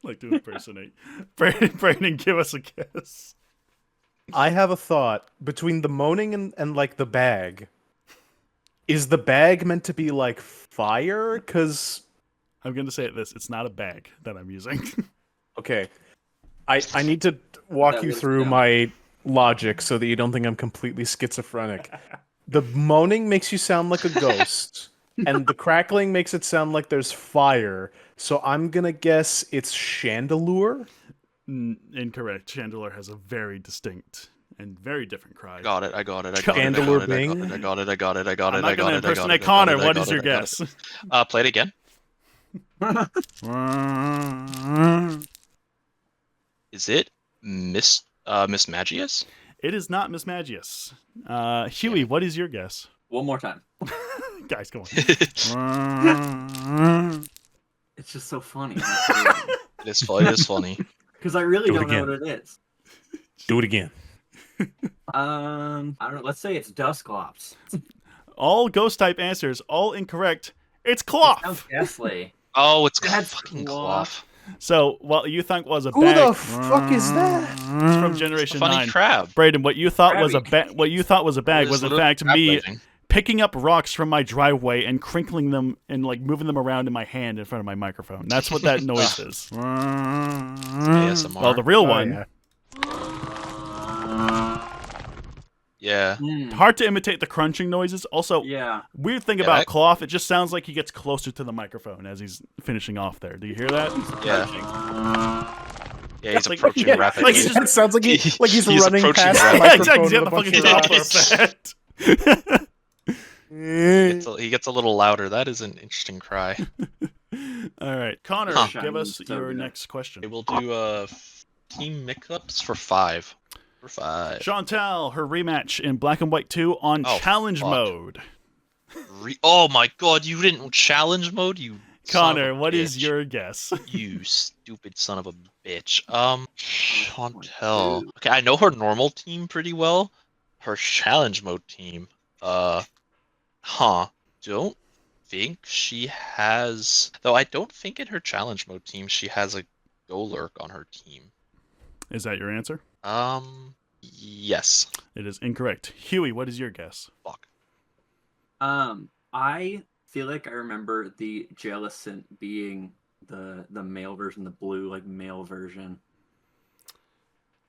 Speaker 1: Like to impersonate. Brandon, give us a guess.
Speaker 2: I have a thought between the moaning and like the bag. Is the bag meant to be like fire? Because
Speaker 1: I'm going to say this. It's not a bag that I'm using.
Speaker 2: okay, I need to walk
Speaker 4: That
Speaker 2: you
Speaker 4: was
Speaker 2: through
Speaker 4: dumb.
Speaker 2: my logic so that you don't think I'm completely schizophrenic. The moaning makes you sound like a ghost, and the crackling makes it sound like there's fire. So I'm gonna guess it's Chandelure.
Speaker 1: Incorrect. Chandelier has a very distinct and very different cry.
Speaker 3: I got it. I got it.
Speaker 2: Chandler Bing.
Speaker 3: I got it. I got it. I got it.
Speaker 1: I'm
Speaker 3: I
Speaker 1: not going
Speaker 3: got
Speaker 1: to
Speaker 3: it. I got
Speaker 1: impersonate
Speaker 3: it.
Speaker 1: Connor.
Speaker 3: I got
Speaker 1: What
Speaker 3: it,
Speaker 1: is
Speaker 3: I
Speaker 1: your
Speaker 3: got it.
Speaker 1: guess?
Speaker 3: Play it again. Is it Miss Magius?
Speaker 1: It is not Miss Magius. Huey, what is your guess?
Speaker 4: one more time.
Speaker 1: Guys, come on.
Speaker 4: It's just so funny.
Speaker 3: It is funny. It is funny.
Speaker 4: Because I really
Speaker 2: Do it
Speaker 4: don't know
Speaker 2: again.
Speaker 4: what it is.
Speaker 2: Do it again.
Speaker 4: I don't know. Let's say it's Dusclops.
Speaker 1: All ghost type answers, all incorrect. It's
Speaker 4: It sounds
Speaker 1: Cloth.
Speaker 4: ghastly.
Speaker 3: Oh, it's
Speaker 4: That's
Speaker 3: fucking
Speaker 4: Cloth.
Speaker 3: cloth.
Speaker 1: So what you think was a
Speaker 2: Who
Speaker 1: bag?
Speaker 2: the fuck is that?
Speaker 1: It's from Generation
Speaker 3: Funny
Speaker 1: 9.
Speaker 3: crab.
Speaker 1: Braden, what you thought was a
Speaker 4: Crabby.
Speaker 1: what you thought was a bag
Speaker 3: This
Speaker 1: was in
Speaker 3: little
Speaker 1: fact
Speaker 3: crab
Speaker 1: me
Speaker 3: living.
Speaker 1: picking up rocks from my driveway and crinkling them and like moving them around in my hand in front of my microphone. That's what that noise is.
Speaker 3: ASMR.
Speaker 1: Well, the real
Speaker 2: Oh,
Speaker 1: one.
Speaker 2: yeah.
Speaker 3: Yeah.
Speaker 1: Hard to imitate the crunching noises. Also,
Speaker 4: Yeah.
Speaker 1: weird thing
Speaker 3: Yeah,
Speaker 1: about
Speaker 3: that-
Speaker 1: Cloth, it just sounds like he gets closer to the microphone as he's finishing off there. Do you hear that?
Speaker 3: Yeah, he's
Speaker 1: Like-
Speaker 3: approaching
Speaker 2: Yeah,
Speaker 3: rapidly.
Speaker 1: like he just-
Speaker 2: It sounds like he's running
Speaker 3: approaching
Speaker 2: past the
Speaker 3: rapidly.
Speaker 1: Yeah, exactly. He's
Speaker 2: microphone
Speaker 1: got the
Speaker 2: with a
Speaker 1: fucking
Speaker 2: bunch of
Speaker 1: Doppler
Speaker 2: rocks.
Speaker 1: effect.
Speaker 3: He gets a little louder. That is an interesting cry.
Speaker 1: All right, Connor,
Speaker 3: Huh.
Speaker 1: give us
Speaker 4: So
Speaker 1: your
Speaker 4: good.
Speaker 1: next question.
Speaker 3: Okay, we'll do team mix-ups for 5. For 5.
Speaker 1: Chantal, her rematch in Black and White 2 on
Speaker 3: Oh,
Speaker 1: challenge
Speaker 3: fuck.
Speaker 1: mode.
Speaker 3: Oh my god, you didn't challenge mode, you
Speaker 1: Connor,
Speaker 3: son of a
Speaker 1: what is
Speaker 3: bitch.
Speaker 1: your guess?
Speaker 3: You stupid son of a bitch. Chantel. Okay, I know her normal team pretty well. Her challenge mode team. Don't think she has. Though I don't think in her challenge mode team she has a Golurk on her team.
Speaker 1: Is that your answer?
Speaker 3: Yes.
Speaker 1: It is incorrect. Huey, what is your guess?
Speaker 3: Fuck.
Speaker 4: I feel like I remember the Jellicent being the male version, the blue like male version.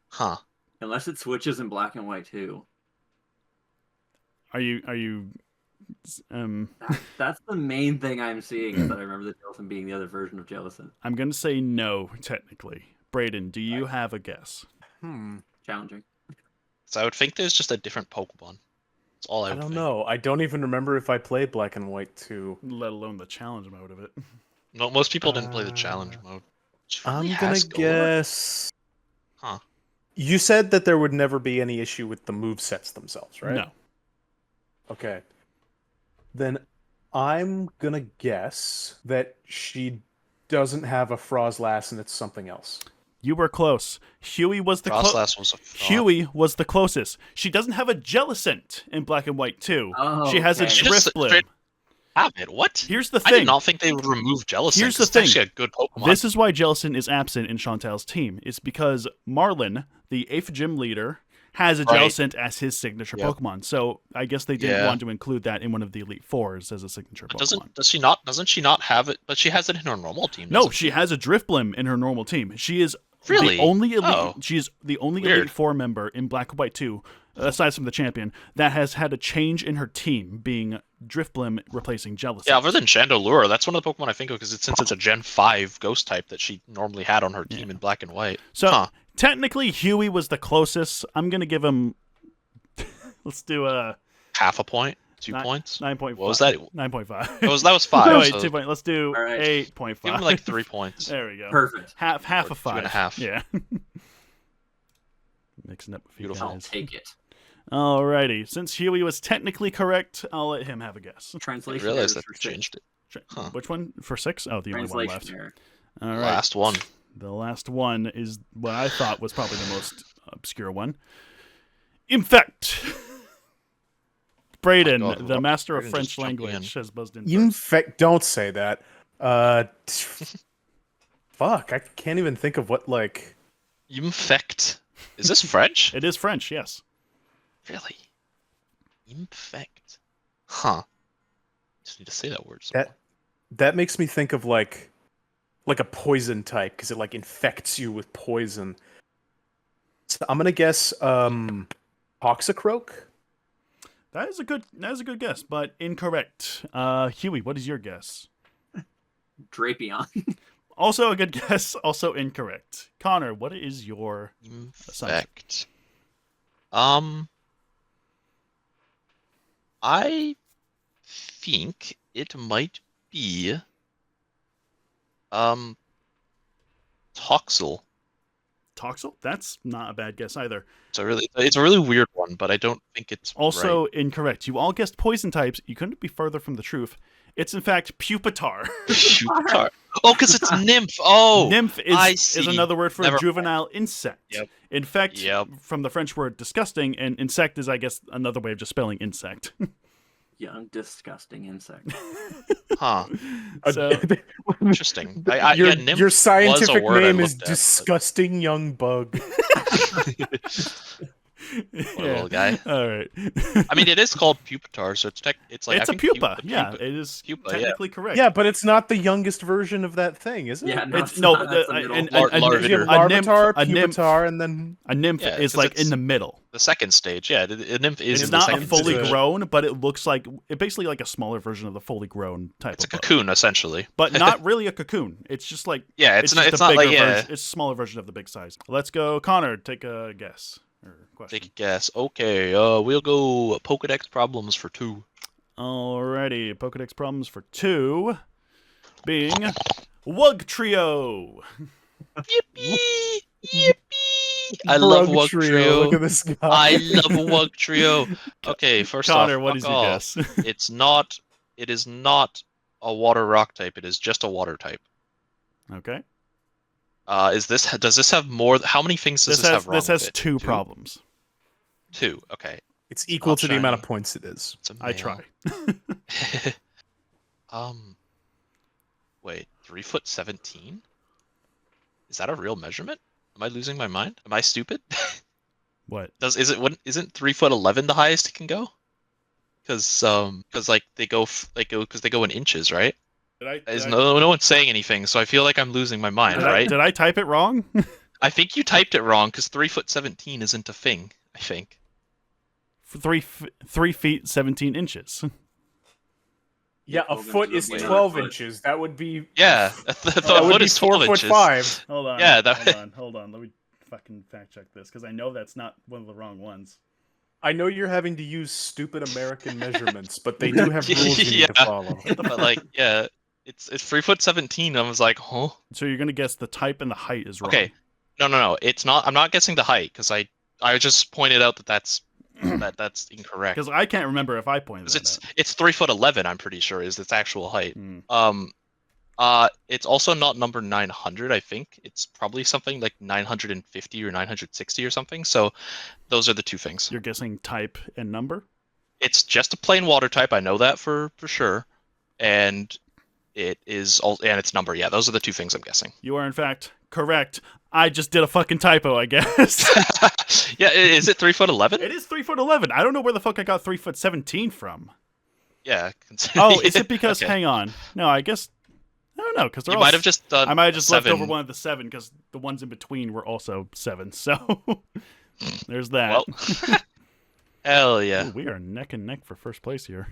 Speaker 3: Huh.
Speaker 4: Unless it switches in Black and White too.
Speaker 1: Are you
Speaker 4: That's the main thing I'm seeing is that I remember the Jellicent being the other version of Jellicent.
Speaker 1: I'm going to say no technically. Brayden, do you have a guess?
Speaker 4: Challenging.
Speaker 3: So I would think there's just a different Pokemon. That's all I
Speaker 2: I
Speaker 3: would
Speaker 2: don't
Speaker 3: think.
Speaker 2: know. I don't even remember if I played Black and White 2.
Speaker 1: Let alone the challenge mode of it.
Speaker 3: No, most people didn't play the challenge mode. Which
Speaker 2: I'm
Speaker 3: really
Speaker 2: gonna
Speaker 3: has Golurk?
Speaker 2: guess.
Speaker 3: Huh.
Speaker 2: You said that there would never be any issue with the move sets themselves, right?
Speaker 1: No.
Speaker 2: Okay. Then I'm gonna guess that she doesn't have a Frostlass and it's something else.
Speaker 1: You were close. Huey was the
Speaker 3: Frostlass was a fraud.
Speaker 1: Huey was the closest. She doesn't have a Jellicent in Black and White 2.
Speaker 4: Oh,
Speaker 1: She has a
Speaker 4: okay.
Speaker 3: She just
Speaker 1: Drifblim.
Speaker 3: straight have it. What?
Speaker 1: Here's the
Speaker 3: I did
Speaker 1: thing.
Speaker 3: not think they would remove Jellicent.
Speaker 1: Here's the
Speaker 3: 'cause it's actually
Speaker 1: thing.
Speaker 3: a good Pokemon.
Speaker 1: This is why Jellicent is absent in Chantal's team. It's because Marlin, the 8th gym leader, has a
Speaker 3: Right.
Speaker 1: Jellicent as his signature
Speaker 2: Yep.
Speaker 1: Pokemon. So I guess they didn't
Speaker 3: Yeah.
Speaker 1: want to include that in one of the Elite Fours as a signature
Speaker 3: But
Speaker 1: Pokemon.
Speaker 3: doesn't she not have it? But she has it in her normal team.
Speaker 1: No,
Speaker 3: doesn't
Speaker 1: she has a Drifblim in her normal team. She is
Speaker 3: Really?
Speaker 1: the only elite.
Speaker 3: Oh.
Speaker 1: She is the only
Speaker 3: Weird.
Speaker 1: Elite Four member in Black and White 2, aside from the champion, that has had a change in her team, being Drifblim replacing Jellicent.
Speaker 3: Yeah, other than Chandelure, that's one of the Pokemon I think of because since it's a Gen 5 Ghost type that she normally had on her team in Black and White.
Speaker 1: So
Speaker 3: Huh.
Speaker 1: technically, Huey was the closest. I'm gonna give him. Let's do a
Speaker 3: Half a point, 2
Speaker 1: Ni-
Speaker 3: points.
Speaker 1: 9.5.
Speaker 3: What was that?
Speaker 1: 9.5.
Speaker 3: That was 5.
Speaker 1: No, wait,
Speaker 3: so
Speaker 1: 2 point. Let's do
Speaker 4: All right.
Speaker 1: 8.5.
Speaker 3: give him like 3 points.
Speaker 1: There we go.
Speaker 4: Perfect.
Speaker 1: Half
Speaker 3: Or
Speaker 1: of 5.
Speaker 3: 2.5.
Speaker 1: Yeah. Mixing up a few
Speaker 3: Beautiful.
Speaker 4: I'll
Speaker 1: guys.
Speaker 4: take it.
Speaker 1: Alrighty. Since Huey was technically correct, I'll let him have a guess.
Speaker 3: I
Speaker 4: Translation
Speaker 3: realized
Speaker 4: errors
Speaker 3: that
Speaker 4: for
Speaker 3: they
Speaker 4: six.
Speaker 3: changed it. Huh.
Speaker 1: Which one? For 6? Oh, the only one left.
Speaker 4: Translation error.
Speaker 1: All right.
Speaker 3: Last one.
Speaker 1: The last one is what I thought was probably the most obscure one. Infect. Brayden,
Speaker 3: God,
Speaker 1: the master of
Speaker 3: Brayden
Speaker 1: French
Speaker 3: just jumped
Speaker 1: language, has buzzed in.
Speaker 2: In
Speaker 1: first.
Speaker 2: fact, don't say that. Fuck, I can't even think of what like.
Speaker 3: Infect. Is this French?
Speaker 1: It is French, yes.
Speaker 3: Really? Infect. Huh. Just need to say that word. somewhere.
Speaker 2: That makes me think of like a poison type because it like infects you with poison. So I'm gonna guess Toxicroak.
Speaker 1: That is a good guess, but incorrect. Huey, what is your guess?
Speaker 4: Drapion.
Speaker 1: Also a good guess, also incorrect. Connor, what is your
Speaker 3: Infect. I think it might be Toxel.
Speaker 1: Toxel? That's not a bad guess either.
Speaker 3: It's a really weird one, but I don't think it's
Speaker 1: Also
Speaker 3: right.
Speaker 1: incorrect. You all guessed poison types. You couldn't be further from the truth. It's in fact Pupitar.
Speaker 3: Pupitar. Oh, because it's nymph. Oh,
Speaker 1: Nymph
Speaker 3: I
Speaker 1: is
Speaker 3: see.
Speaker 1: another word for
Speaker 3: Never
Speaker 1: a
Speaker 3: mind.
Speaker 1: juvenile insect.
Speaker 3: Yep.
Speaker 1: Infect
Speaker 3: Yep.
Speaker 1: from the French word disgusting, and insect is, I guess, another way of just spelling insect.
Speaker 4: Young, disgusting insect.
Speaker 3: Huh.
Speaker 1: So
Speaker 3: Interesting. Nymph
Speaker 2: your
Speaker 3: was a
Speaker 2: scientific
Speaker 3: word I
Speaker 2: name is
Speaker 3: looked at, but-
Speaker 2: disgusting young bug.
Speaker 3: Poor little guy.
Speaker 1: All right.
Speaker 3: I mean, it is called Pupitar, so it's like
Speaker 1: it's
Speaker 3: I
Speaker 1: a
Speaker 3: think
Speaker 1: pupa.
Speaker 3: the
Speaker 1: Yeah,
Speaker 3: pupa-
Speaker 1: it is
Speaker 3: pupa,
Speaker 1: technically correct.
Speaker 2: Yeah, but it's not the youngest version of that thing, is it?
Speaker 4: Yeah, no,
Speaker 1: It's no,
Speaker 4: that's the middle.
Speaker 2: Because you have
Speaker 1: a nymph,
Speaker 2: Larvitar,
Speaker 1: a nymph,
Speaker 2: Pupitar, and then
Speaker 1: a nymph
Speaker 3: Yeah,
Speaker 1: is
Speaker 3: 'cause
Speaker 1: like in
Speaker 3: it's-
Speaker 1: the middle.
Speaker 3: the second stage. Yeah, the nymph is
Speaker 1: It's
Speaker 3: in the
Speaker 1: not
Speaker 3: second
Speaker 1: fully
Speaker 3: stage.
Speaker 1: grown, but it looks like it basically like a smaller version of the fully grown type.
Speaker 3: It's a
Speaker 1: of bug.
Speaker 3: cocoon essentially.
Speaker 1: But not really a cocoon. It's just like
Speaker 3: Yeah, it's not.
Speaker 1: just
Speaker 3: It's
Speaker 1: a
Speaker 3: not
Speaker 1: bigger
Speaker 3: like yeah.
Speaker 1: version. It's a smaller version of the big size. Let's go, Connor. Take a guess or question.
Speaker 3: Take a guess. Okay, we'll go Pokedex problems for 2.
Speaker 1: Alrighty, Pokedex problems for 2, being Wug Trio.
Speaker 3: Yippee! Yippee! I love
Speaker 2: Brug
Speaker 3: Wug Trio.
Speaker 2: Look at this guy.
Speaker 3: I love Wug Trio. Okay, first
Speaker 1: Connor,
Speaker 3: off,
Speaker 1: what
Speaker 3: fuck
Speaker 1: is your
Speaker 3: off.
Speaker 1: guess?
Speaker 3: It's not. It is not a water rock type. It is just a water type.
Speaker 1: Okay.
Speaker 3: Does this have more? How many things does this have wrong
Speaker 1: This has
Speaker 3: with it?
Speaker 1: 2 problems.
Speaker 3: 2. Okay.
Speaker 2: It's equal
Speaker 3: Not
Speaker 2: to the amount of
Speaker 3: shiny.
Speaker 2: points it is.
Speaker 3: It's a
Speaker 1: I
Speaker 3: male.
Speaker 1: try.
Speaker 3: Wait, 3'17"? Is that a real measurement? Am I losing my mind? Am I stupid?
Speaker 1: What?
Speaker 3: Isn't 3'11" the highest it can go? Because like they go in inches, right? No one's saying anything, so I feel like I'm losing my mind, right?
Speaker 1: Did I type it wrong?
Speaker 3: I think you typed it wrong because 3'17" isn't a thing. I think.
Speaker 1: 3 feet 17 inches.
Speaker 2: Yeah, a foot is
Speaker 4: Wait,
Speaker 2: 12
Speaker 4: foot.
Speaker 2: inches. That would be
Speaker 3: Yeah, the
Speaker 2: that would
Speaker 3: foot
Speaker 2: be
Speaker 3: is 12 inches.
Speaker 2: 4'5".
Speaker 1: Hold on.
Speaker 3: Yeah,
Speaker 1: Hold on. Let me fucking fact check this because I know that's not one of the wrong ones.
Speaker 2: I know you're having to use stupid American measurements, but they do have rules you need to
Speaker 3: Yeah.
Speaker 2: follow.
Speaker 3: But like, yeah, it's 3'17". I was like, huh?
Speaker 1: So you're gonna guess the type and the height is wrong.
Speaker 3: Okay, no, it's not. I'm not guessing the height because I just pointed out that that's incorrect.
Speaker 1: Because I can't remember if I pointed
Speaker 3: 'Cause
Speaker 1: that
Speaker 3: it's 3'11". I'm pretty sure is its actual height.
Speaker 1: out.
Speaker 3: It's also not number 900. I think it's probably something like 950 or 960 or something. So those are the 2 things.
Speaker 1: You're guessing type and number?
Speaker 3: It's just a plain water type. I know that for sure, and it is and its number. Yeah, those are the 2 things I'm guessing.
Speaker 1: You are in fact correct. I just did a fucking typo, I guess.
Speaker 3: Yeah, is it 3'11"?
Speaker 1: It is 3'11". I don't know where the fuck I got 3'17" from.
Speaker 3: Yeah.
Speaker 1: Oh, is it because?
Speaker 3: Okay.
Speaker 1: Hang on. No, I guess I don't know because
Speaker 3: You might have just done.
Speaker 1: I might have just left
Speaker 3: 7.
Speaker 1: over one of the 7 because the ones in between were also 7. So there's that.
Speaker 3: Well, hell yeah.
Speaker 1: Ooh, we are neck and neck for first place here.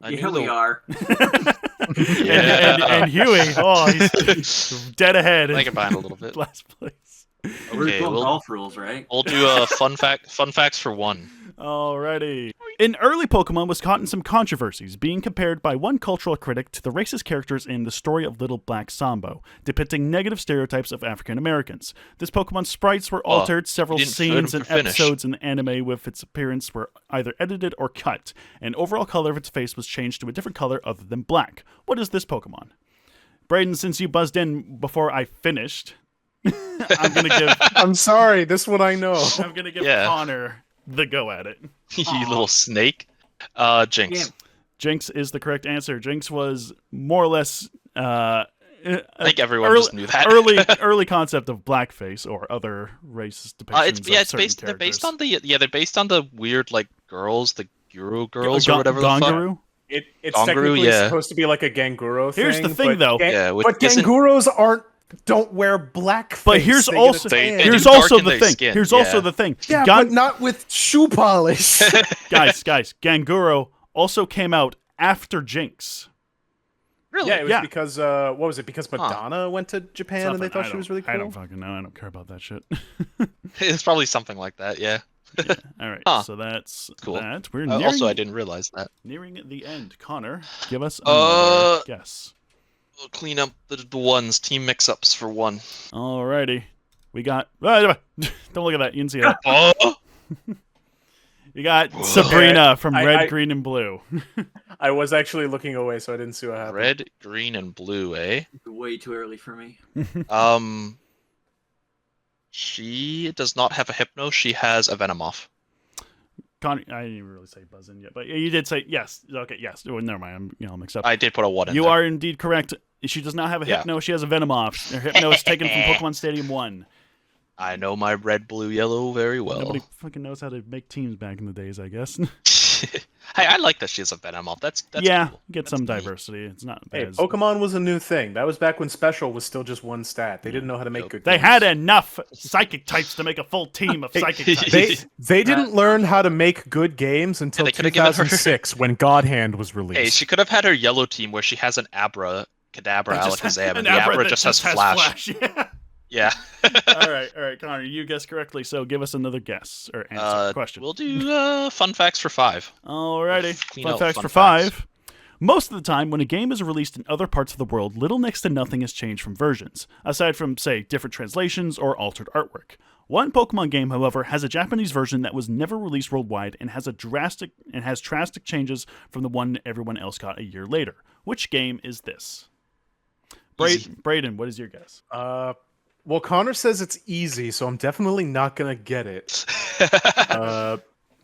Speaker 3: I
Speaker 4: Yeah,
Speaker 3: knew
Speaker 4: we
Speaker 3: the-
Speaker 4: are.
Speaker 3: Yeah.
Speaker 1: and Huey, oh, he's dead ahead.
Speaker 3: I can bind a little bit.
Speaker 1: Last place.
Speaker 4: We're
Speaker 3: Okay,
Speaker 4: doing
Speaker 3: we'll-
Speaker 4: golf rules, right?
Speaker 3: We'll do a fun facts for 1.
Speaker 1: Alrighty. In early Pokemon was caught in some controversies, being compared by one cultural critic to the racist characters in The Story of Little Black Sambo, depicting negative stereotypes of African Americans. This Pokemon's sprites were altered, several
Speaker 3: didn't let
Speaker 1: scenes
Speaker 3: him
Speaker 1: and
Speaker 3: finish.
Speaker 1: episodes in the anime with its appearance were either edited or cut, and overall color of its face was changed to a different color other than black. What is this Pokemon? Braden, since you buzzed in before I finished, I'm
Speaker 2: sorry, this one I know.
Speaker 1: gonna give
Speaker 3: Yeah.
Speaker 1: Connor the go at it.
Speaker 3: You little snake. Jinx.
Speaker 4: Damn.
Speaker 1: Jinx is the correct answer. Jinx was more or less
Speaker 3: I think everyone just knew that.
Speaker 1: early concept of blackface or other racist depictions.
Speaker 3: It's based. They're based on they're based on the weird like girls, the Guru girls
Speaker 1: Ga-
Speaker 3: or whatever the fuck.
Speaker 1: Ganguru?
Speaker 2: It's
Speaker 3: Ganguru,
Speaker 2: technically
Speaker 3: yeah.
Speaker 2: supposed to be like a Ganguro thing.
Speaker 1: Here's the thing,
Speaker 2: but
Speaker 1: though.
Speaker 3: Yeah, which
Speaker 2: but
Speaker 3: isn't-
Speaker 2: Ganguros don't wear blackface.
Speaker 1: But here's
Speaker 2: They
Speaker 1: also
Speaker 2: get a tan.
Speaker 3: They
Speaker 1: here's
Speaker 3: do
Speaker 1: also
Speaker 3: darken
Speaker 1: the
Speaker 3: their
Speaker 1: thing.
Speaker 3: skin,
Speaker 1: Here's
Speaker 3: yeah.
Speaker 1: also the thing.
Speaker 2: Yeah,
Speaker 1: Gan-
Speaker 2: but not with shoe polish.
Speaker 1: guys, Ganguro also came out after Jinx.
Speaker 3: Really?
Speaker 2: Yeah, it was
Speaker 1: Yeah.
Speaker 2: because what was it? Because Madonna went to Japan and they
Speaker 1: Something.
Speaker 2: thought she was really cool.
Speaker 1: I don't fucking know. I don't care about that shit.
Speaker 3: It's probably something like that. Yeah.
Speaker 1: All right,
Speaker 3: Huh.
Speaker 1: so that's
Speaker 3: Cool.
Speaker 1: that. We're nearing,
Speaker 3: Also, I didn't realize that.
Speaker 1: nearing the end. Connor, give us another guess.
Speaker 3: We'll clean up the ones. Team mix-ups for 1.
Speaker 1: Alrighty. We got... Don't look at that. You didn't see that.
Speaker 3: Oh.
Speaker 1: You got Sabrina from
Speaker 2: I-
Speaker 1: Red,
Speaker 2: I-
Speaker 1: Green, and Blue.
Speaker 2: I was actually looking away, so I didn't see what happened.
Speaker 3: Red, green, and blue. Eh.
Speaker 4: Way too early for me.
Speaker 3: She does not have a Hypno. She has a Venomoth.
Speaker 1: Connor, I didn't even really say buzz in yet, but you did say yes. Okay, yes. Oh, never mind. I'm mixed up.
Speaker 3: I did put a 1 in
Speaker 1: You
Speaker 3: there.
Speaker 1: are indeed correct. She does not have a
Speaker 3: Yeah.
Speaker 1: Hypno. She has a Venomoth. Her Hypno is taken from Pokemon Stadium 1.
Speaker 3: I know my red, blue, yellow very well.
Speaker 1: Nobody fucking knows how to make teams back in the days, I guess.
Speaker 3: Hey, I like that she has a Venomoth. That's
Speaker 1: yeah,
Speaker 3: cool.
Speaker 1: get
Speaker 3: That's
Speaker 1: some
Speaker 3: neat.
Speaker 1: diversity. It's not
Speaker 2: Hey,
Speaker 1: as...
Speaker 2: Pokemon was a new thing. That was back when Special was still just one stat. They didn't know how to make
Speaker 3: Yep.
Speaker 2: good
Speaker 1: They
Speaker 2: games.
Speaker 1: had enough psychic types to make a full team of psychic types.
Speaker 2: They didn't learn how to make good games until
Speaker 3: they could've given her-
Speaker 2: 2006 when God Hand was released.
Speaker 3: Hey, she could have had her yellow team where she has an Abra, Kadabra, Alakazam, and the Abra
Speaker 1: that
Speaker 3: just has Flash.
Speaker 1: Yeah.
Speaker 3: Yeah.
Speaker 1: all right, Connor, you guessed correctly, so give us another guess or answer. Question.
Speaker 3: We'll do fun facts for 5.
Speaker 1: Alrighty,
Speaker 3: Clean
Speaker 1: fun
Speaker 3: out
Speaker 1: facts
Speaker 3: fun
Speaker 1: for
Speaker 3: facts.
Speaker 1: 5. Most of the time, when a game is released in other parts of the world, little next to nothing has changed from versions, aside from, say, different translations or altered artwork. One Pokemon game, however, has a Japanese version that was never released worldwide and has drastic changes from the one everyone else got a year later. Which game is this?
Speaker 3: Easy.
Speaker 1: Brayden, what is your guess?
Speaker 2: Well, Connor says it's easy, so I'm definitely not gonna get it.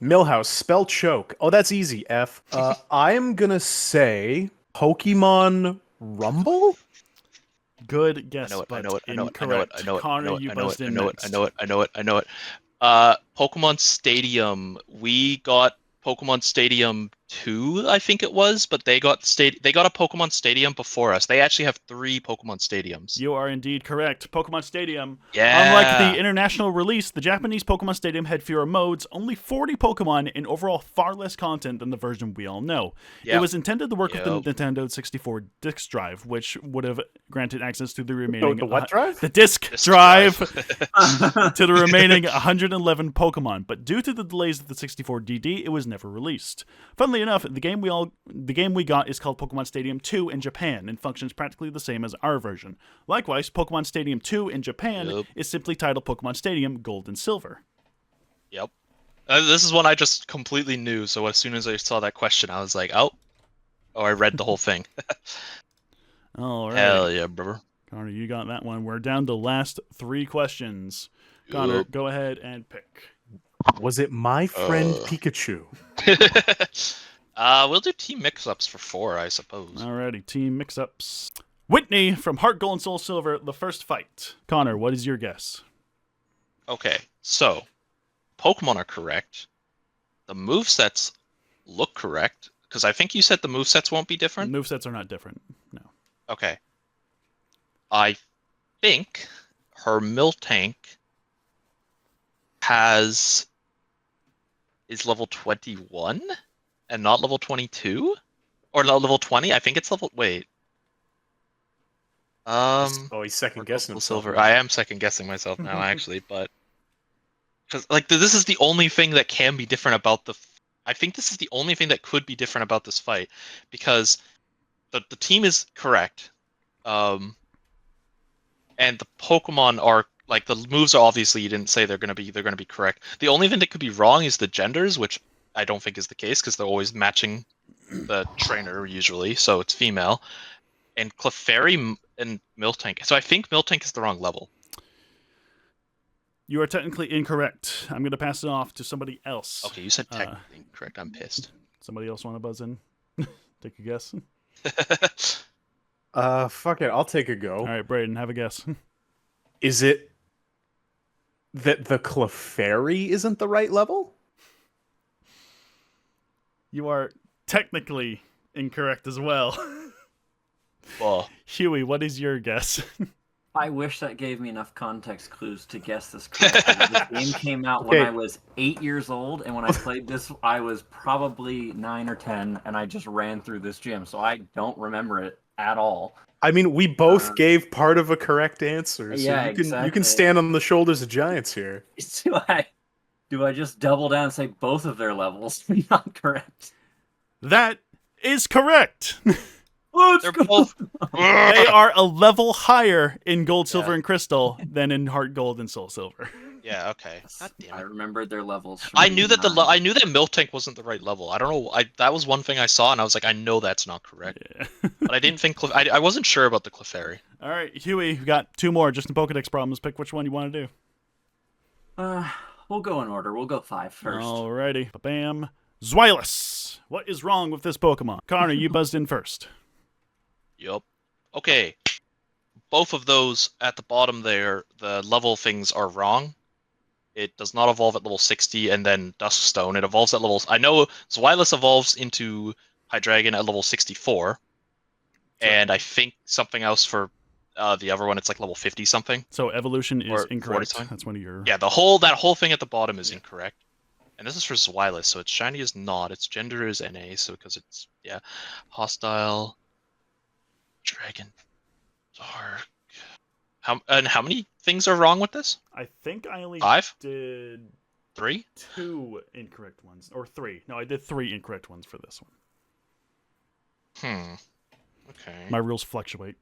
Speaker 2: Millhouse, spell choke. Oh, that's easy. F. I am gonna say Pokemon Rumble.
Speaker 1: Good guess,
Speaker 3: I know
Speaker 1: but
Speaker 3: it.
Speaker 1: incorrect. Connor, you buzzed in next.
Speaker 3: I know it. Pokemon Stadium. We got Pokemon Stadium 2, I think it was, but they got a Pokemon Stadium before us. They actually have 3 Pokemon Stadiums.
Speaker 1: You are indeed correct. Pokemon Stadium.
Speaker 3: Yeah.
Speaker 1: Unlike the international release, the Japanese Pokemon Stadium had fewer modes, only 40 Pokemon, and overall far less content than the version we all know.
Speaker 3: Yep.
Speaker 1: It was intended to work with
Speaker 3: Yep.
Speaker 1: the Nintendo 64 disc drive, which would have granted access to the remaining...
Speaker 2: The what drive?
Speaker 1: The disc
Speaker 3: Disc
Speaker 1: drive
Speaker 3: drive.
Speaker 1: to the remaining 111 Pokemon, but due to the delays of the 64 DD, it was never released. Funnily enough, the game we got is called Pokemon Stadium 2 in Japan and functions practically the same as our version. Likewise, Pokemon Stadium 2 in Japan
Speaker 3: Yep.
Speaker 1: is simply titled Pokemon Stadium Gold and Silver.
Speaker 3: Yep. This is one I just completely knew, so as soon as I saw that question, I was like, oh, I read the whole thing.
Speaker 1: All right.
Speaker 3: Hell yeah, brother.
Speaker 1: Connor, you got that one. We're down to last 3 questions. Connor,
Speaker 3: Yep.
Speaker 1: go ahead and pick.
Speaker 2: Was it my friend Pikachu?
Speaker 3: We'll do team mix-ups for 4, I suppose.
Speaker 1: Alrighty, team mix-ups. Whitney from Heart Gold and Soul Silver, the first fight. Connor, what is your guess?
Speaker 3: Okay, so Pokemon are correct. The movesets look correct, because I think you said the movesets won't be different.
Speaker 1: Movesets are not different. No.
Speaker 3: Okay. I think her Miltank is level 21 and not level 22? Or not level 20? I think it's level... Wait.
Speaker 2: Oh, he's second guessing himself.
Speaker 3: Silver. I am second guessing myself now, actually, but because this is the only thing that can be different about I think this is the only thing that could be different about this fight, because the team is correct, and the Pokemon are like the moves are obviously you didn't say they're gonna be correct. The only thing that could be wrong is the genders, which I don't think is the case because they're always matching the trainer usually, so it's female. And Clefairy and Miltank. So I think Miltank is the wrong level.
Speaker 1: You are technically incorrect. I'm going to pass it off to somebody else.
Speaker 3: Okay, you said technically incorrect. I'm pissed.
Speaker 1: Somebody else want to buzz in? Take a guess.
Speaker 2: Fuck it, I'll take a go.
Speaker 1: All right, Brayden, have a guess.
Speaker 2: Is it that the Clefairy isn't the right level?
Speaker 1: You are technically incorrect as well.
Speaker 3: Well,
Speaker 1: Huey, what is your guess?
Speaker 4: I wish that gave me enough context clues to guess this correctly. This game came out when I was 8 years old, and when I played this, I was probably 9 or 10, and I just ran through this gym, so I don't remember it at all.
Speaker 2: I mean, we both gave part of a correct answer, so
Speaker 4: yeah,
Speaker 2: you can
Speaker 4: exactly.
Speaker 2: stand on the shoulders of giants here.
Speaker 4: Do I just double down and say both of their levels are not correct?
Speaker 1: That is correct.
Speaker 3: they're both.
Speaker 1: They are a level higher in Gold, Silver, and Crystal than in Heart Gold and Soul Silver.
Speaker 3: Yeah. Okay. God damn
Speaker 4: I
Speaker 3: it.
Speaker 4: remembered their levels.
Speaker 3: I knew that I knew that Miltank wasn't the right level. I don't know. That was one thing I saw, and I was like, I know that's not correct.
Speaker 1: Yeah.
Speaker 3: But I didn't think. I wasn't sure about the Clefairy.
Speaker 1: All right, Huey, we got 2 more. Just in Pokedex problems. Pick which one you want to do.
Speaker 4: We'll go in order. We'll go 5 first.
Speaker 1: Alrighty. Bam. Zweilous. What is wrong with this Pokemon? Connor, you buzzed in first.
Speaker 3: Yup. Okay. both of those at the bottom there, the level things are wrong. It does not evolve at level 60, and then Duskstone, it evolves at levels. I know Zweilous evolves into Hydreigon at level 64, and I think something else for the other one, it's like level 50 something.
Speaker 1: So evolution is
Speaker 3: Or
Speaker 1: incorrect.
Speaker 3: 40
Speaker 1: That's one of your.
Speaker 3: Yeah, that whole thing at the bottom is incorrect. And this is for Zweilous, so its shiny is not. Its gender is NA, so because it's hostile, dragon, dark. How many things are wrong with this?
Speaker 1: I think I only
Speaker 3: 5?
Speaker 1: did
Speaker 3: 3?
Speaker 1: 2 incorrect ones, or 3. No, I did 3 incorrect ones for this one.
Speaker 3: Okay.
Speaker 1: My rules fluctuate.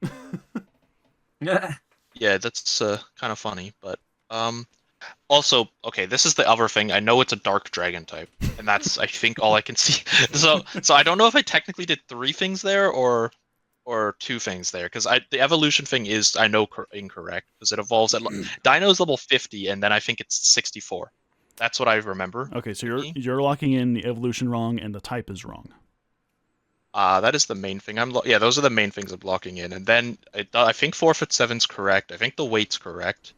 Speaker 4: Yeah.
Speaker 3: Yeah, that's kind of funny, but also, okay, this is the other thing. I know it's a dark dragon type, and that's I think all I can see. So I don't know if I technically did 3 things there or 2 things there, because the evolution thing is I know incorrect because it evolves at Dino's level 50, and then I think it's 64. That's what I remember.
Speaker 1: Okay, so you're locking in the evolution wrong and the type is wrong.
Speaker 3: That is the main thing. Those are the main things I'm locking in, and then I think 4'7" correct. I think the weight's correct,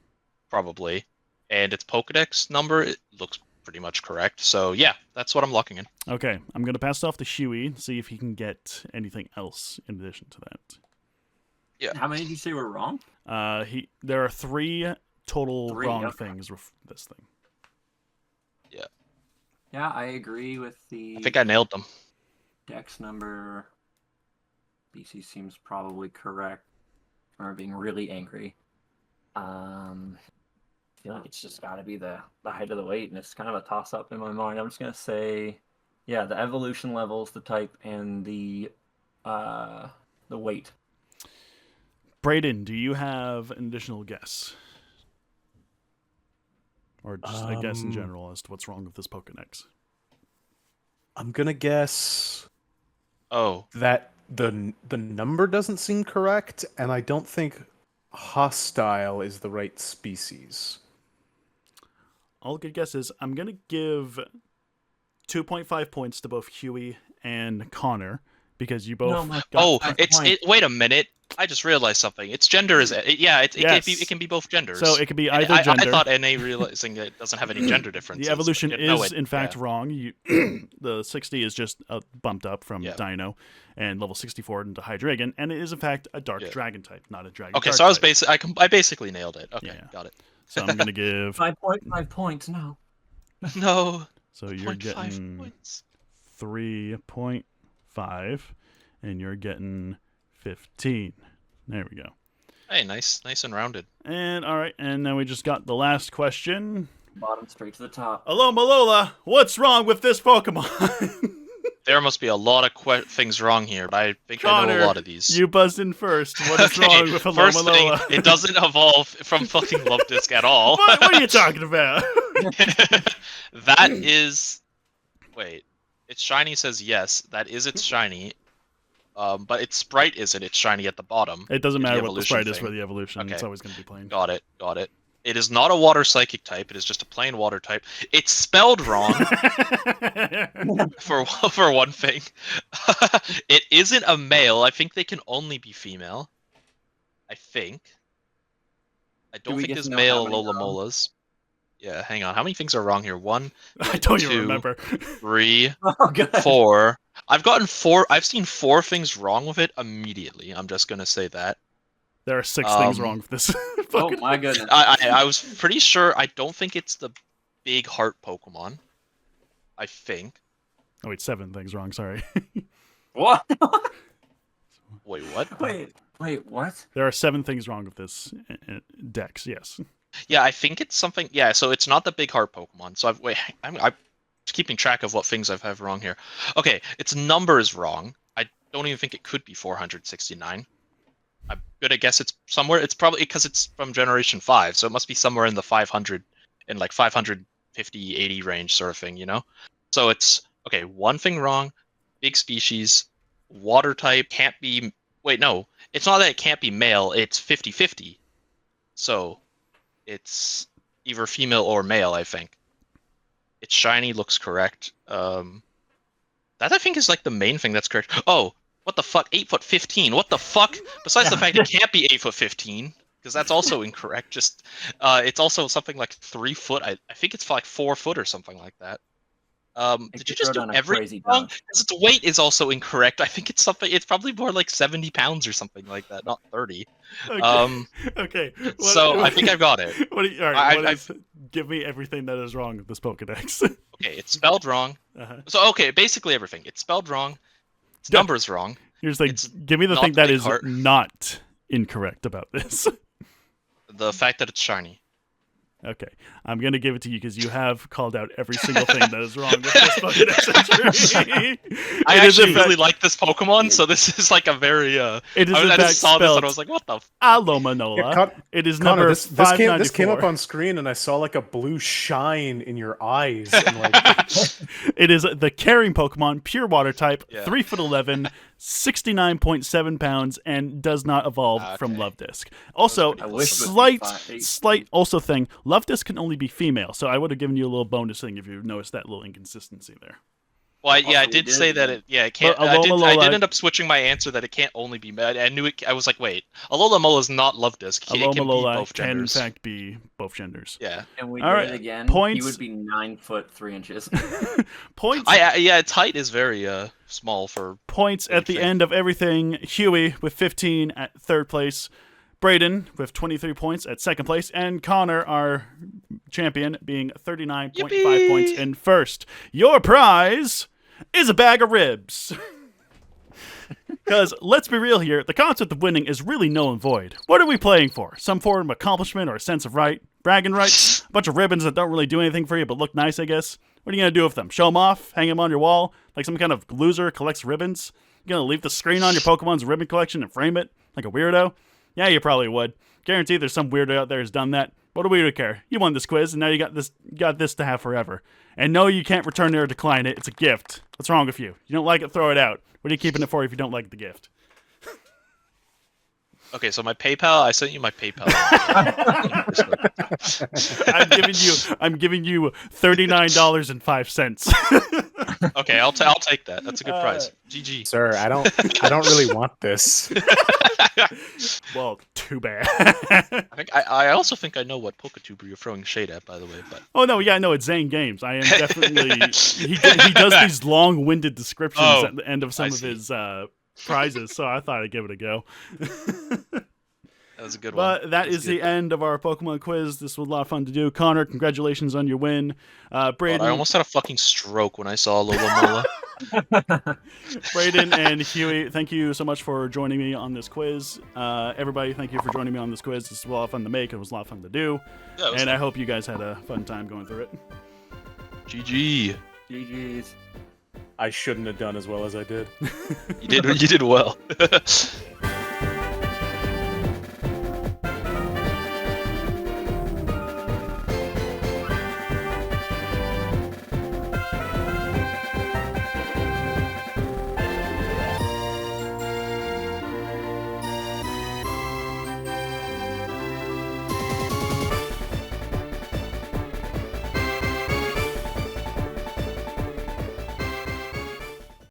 Speaker 3: probably, and its Pokedex number it looks pretty much correct. So yeah, that's what I'm locking in.
Speaker 1: Okay, I'm gonna pass it off to Huey and see if he can get anything else in addition to that.
Speaker 3: Yeah.
Speaker 4: How many did you say were wrong?
Speaker 1: There are 3 total wrong
Speaker 4: okay.
Speaker 1: things with this thing.
Speaker 4: Yeah, I agree with the
Speaker 3: I think I nailed them.
Speaker 4: dex number. BC seems probably correct. Or being really angry. I feel like it's just got to be the height of the weight, and it's kind of a toss-up in my mind. I'm just gonna say, yeah, the evolution levels, the type, and the weight.
Speaker 1: Brayden, do you have an additional guess? Or just a guess in general as to what's wrong with this Pokedex?
Speaker 2: I'm gonna guess
Speaker 3: Oh,
Speaker 2: that the number doesn't seem correct, and I don't think hostile is the right species.
Speaker 1: All good guesses. I'm gonna give 2.5 points to both Huey and Connor because you both.
Speaker 3: Wait a minute. I just realized something. Its gender is it can be both genders.
Speaker 1: So it could be either
Speaker 3: I
Speaker 1: gender.
Speaker 3: I thought NA realizing it doesn't have any gender differences.
Speaker 1: The evolution is in fact wrong. The 60 is just bumped up from Dino, and level 64 into Hydreigon, and it is in fact a dark dragon type, not a dragon.
Speaker 3: Okay, so I basically nailed it. Okay, got it.
Speaker 1: So I'm gonna give
Speaker 4: 5.5 points. No.
Speaker 3: No.
Speaker 1: So you're getting 3.5, and you're getting 15. There we go.
Speaker 3: Hey, nice and rounded.
Speaker 1: And all right, and then we just got the last question.
Speaker 4: Bottom straight to the top.
Speaker 1: Hello, Malola. What's wrong with this Pokemon?
Speaker 3: There must be a lot of things wrong here, but I think
Speaker 1: Connor,
Speaker 3: I know a lot of these.
Speaker 1: You buzzed in first. What is wrong with Hello,
Speaker 3: first
Speaker 1: Malola?
Speaker 3: thing, it doesn't evolve from fucking Lubdisk at all.
Speaker 1: What are you talking about?
Speaker 3: That is... Wait. Its shiny says yes. That is its shiny. But its sprite isn't. It's shiny at the bottom.
Speaker 1: It doesn't matter what the sprite is
Speaker 3: thing.
Speaker 1: for the evolution.
Speaker 3: Okay.
Speaker 1: It's always going to be plain.
Speaker 3: Got it. It is not a water psychic type. It is just a plain water type. It's spelled wrong. for one thing. It isn't a male. I think they can only be female. I think. I don't think there's male Lolamolas. Yeah, hang on. How many things are wrong here? 1,
Speaker 1: I don't
Speaker 3: 2,
Speaker 1: even remember.
Speaker 3: 3, 4. I've seen 4 things wrong with it immediately. I'm just gonna say that.
Speaker 1: There are 6 things wrong with this.
Speaker 4: Oh my goodness.
Speaker 3: I was pretty sure. I don't think it's the big heart Pokemon. I think.
Speaker 1: Oh wait, 7 things wrong. Sorry.
Speaker 4: What?
Speaker 3: Wait, what?
Speaker 4: Wait, what?
Speaker 1: There are 7 things wrong with this Dex. Yes.
Speaker 3: Yeah, I think it's something. Yeah, so it's not the big heart Pokemon. So I'm keeping track of what things I have wrong here. Okay, its number is wrong. I don't even think it could be 469. I'm gonna guess it's somewhere. It's probably because it's from Generation 5, so it must be somewhere in the 500, in like 550, 80 range sort of thing, you know? So it's, okay, 1 thing wrong, big species, water type, can't be, wait, no. It's not that it can't be male, it's 50-50. So it's either female or male, I think. It's shiny, looks correct. That I think is like the main thing that's correct. Oh, What the fuck? 8'15". What the fuck? Besides the fact it can't be 8'15", because that's also incorrect. Just, it's also something like 3 foot. I think it's like 4 foot or something like that. Did you just do everything wrong? Because its weight is also incorrect. I think it's something. It's probably more like 70 pounds or something like that, not 30.
Speaker 1: Okay. Okay.
Speaker 3: So I think I've got it.
Speaker 1: All right. Give me everything that is wrong with this Pokedex.
Speaker 3: Okay, it's spelled wrong. So okay, basically everything. It's spelled wrong. Its number's wrong.
Speaker 1: Here's give me the thing that is not incorrect about this.
Speaker 3: The fact that it's shiny.
Speaker 1: Okay, I'm gonna give it to you because you have called out every single thing that is wrong with this Pokedex entry.
Speaker 3: I actually really like this Pokemon, so this is like a very.
Speaker 1: It is
Speaker 3: I just saw this and I was like, "What the?"
Speaker 1: Alomanola. It is
Speaker 2: Connor,
Speaker 1: number
Speaker 2: this
Speaker 1: 594.
Speaker 2: this came up on screen, and I saw like a blue shine in your eyes. And like...
Speaker 1: It is the carrying Pokemon, pure water type, 3'11", 69.7 pounds, and does not evolve from Love Disc. Also, slight also thing. Love Disc can only be female, so I would have given you a little bonus thing if you noticed that little inconsistency there.
Speaker 3: Well, I did say that it. Yeah, it can't. I did end up switching my answer that it can't only be male. I knew it. I was like, wait, Alola is not Love Disc. It can be both genders.
Speaker 1: Can in fact be both genders.
Speaker 3: Yeah.
Speaker 4: And we did it again. Points. He would be 9 foot 3 inches.
Speaker 1: Points.
Speaker 3: Yeah, its height is very small for
Speaker 1: points at the end of everything. Huey with 15 at third place. Braden with 23 points at second place, and Connor, our champion, being 39.5 points in first. Your prize is a bag of ribs. Because, let's be real here, the concept of winning is really null and void. What are we playing for? Some form of accomplishment or a sense of right? Bragging rights? A bunch of ribbons that don't really do anything for you but look nice, I guess? What are you going to do with them? Show them off? Hang them on your wall? Like some kind of loser collects ribbons? You going to leave the screen on your Pokemon's ribbon collection and frame it? Like a weirdo? Yeah, you probably would. Guarantee there's some weirdo out there who's done that. What do we care? You won this quiz, and now you got this to have forever. And no, you can't return it or decline it. It's a gift. What's wrong with you? You don't like it, throw it out. What are you keeping it for if you don't like the gift?
Speaker 3: Okay, so my PayPal, I sent you my PayPal.
Speaker 1: I'm giving you $39.05.
Speaker 3: Okay, I'll take that. That's a good price. GG.
Speaker 2: Sir, I don't really want this.
Speaker 1: Well, too bad.
Speaker 3: I also think I know what PokeTuber you're throwing shade at, by the way. But
Speaker 1: oh no, yeah, no, it's Zane Games. I am definitely he does these long-winded descriptions at the end of some of his prizes, so I thought I'd give it a go.
Speaker 3: That was a good one.
Speaker 1: But that is the end of our Pokemon quiz. This was a lot of fun to do. Connor, congratulations on your win. Braden,
Speaker 3: I almost had a fucking stroke when I saw Lola Mola.
Speaker 1: Braden and Huey, thank you so much for joining me on this quiz. Everybody, thank you for joining me on this quiz. This was a lot of fun to make. It was a lot of fun to do. Yeah, and fun. I hope you guys had a fun time going through it.
Speaker 3: GG.
Speaker 4: GG's.
Speaker 2: I shouldn't have done as well as I did.
Speaker 3: You did well.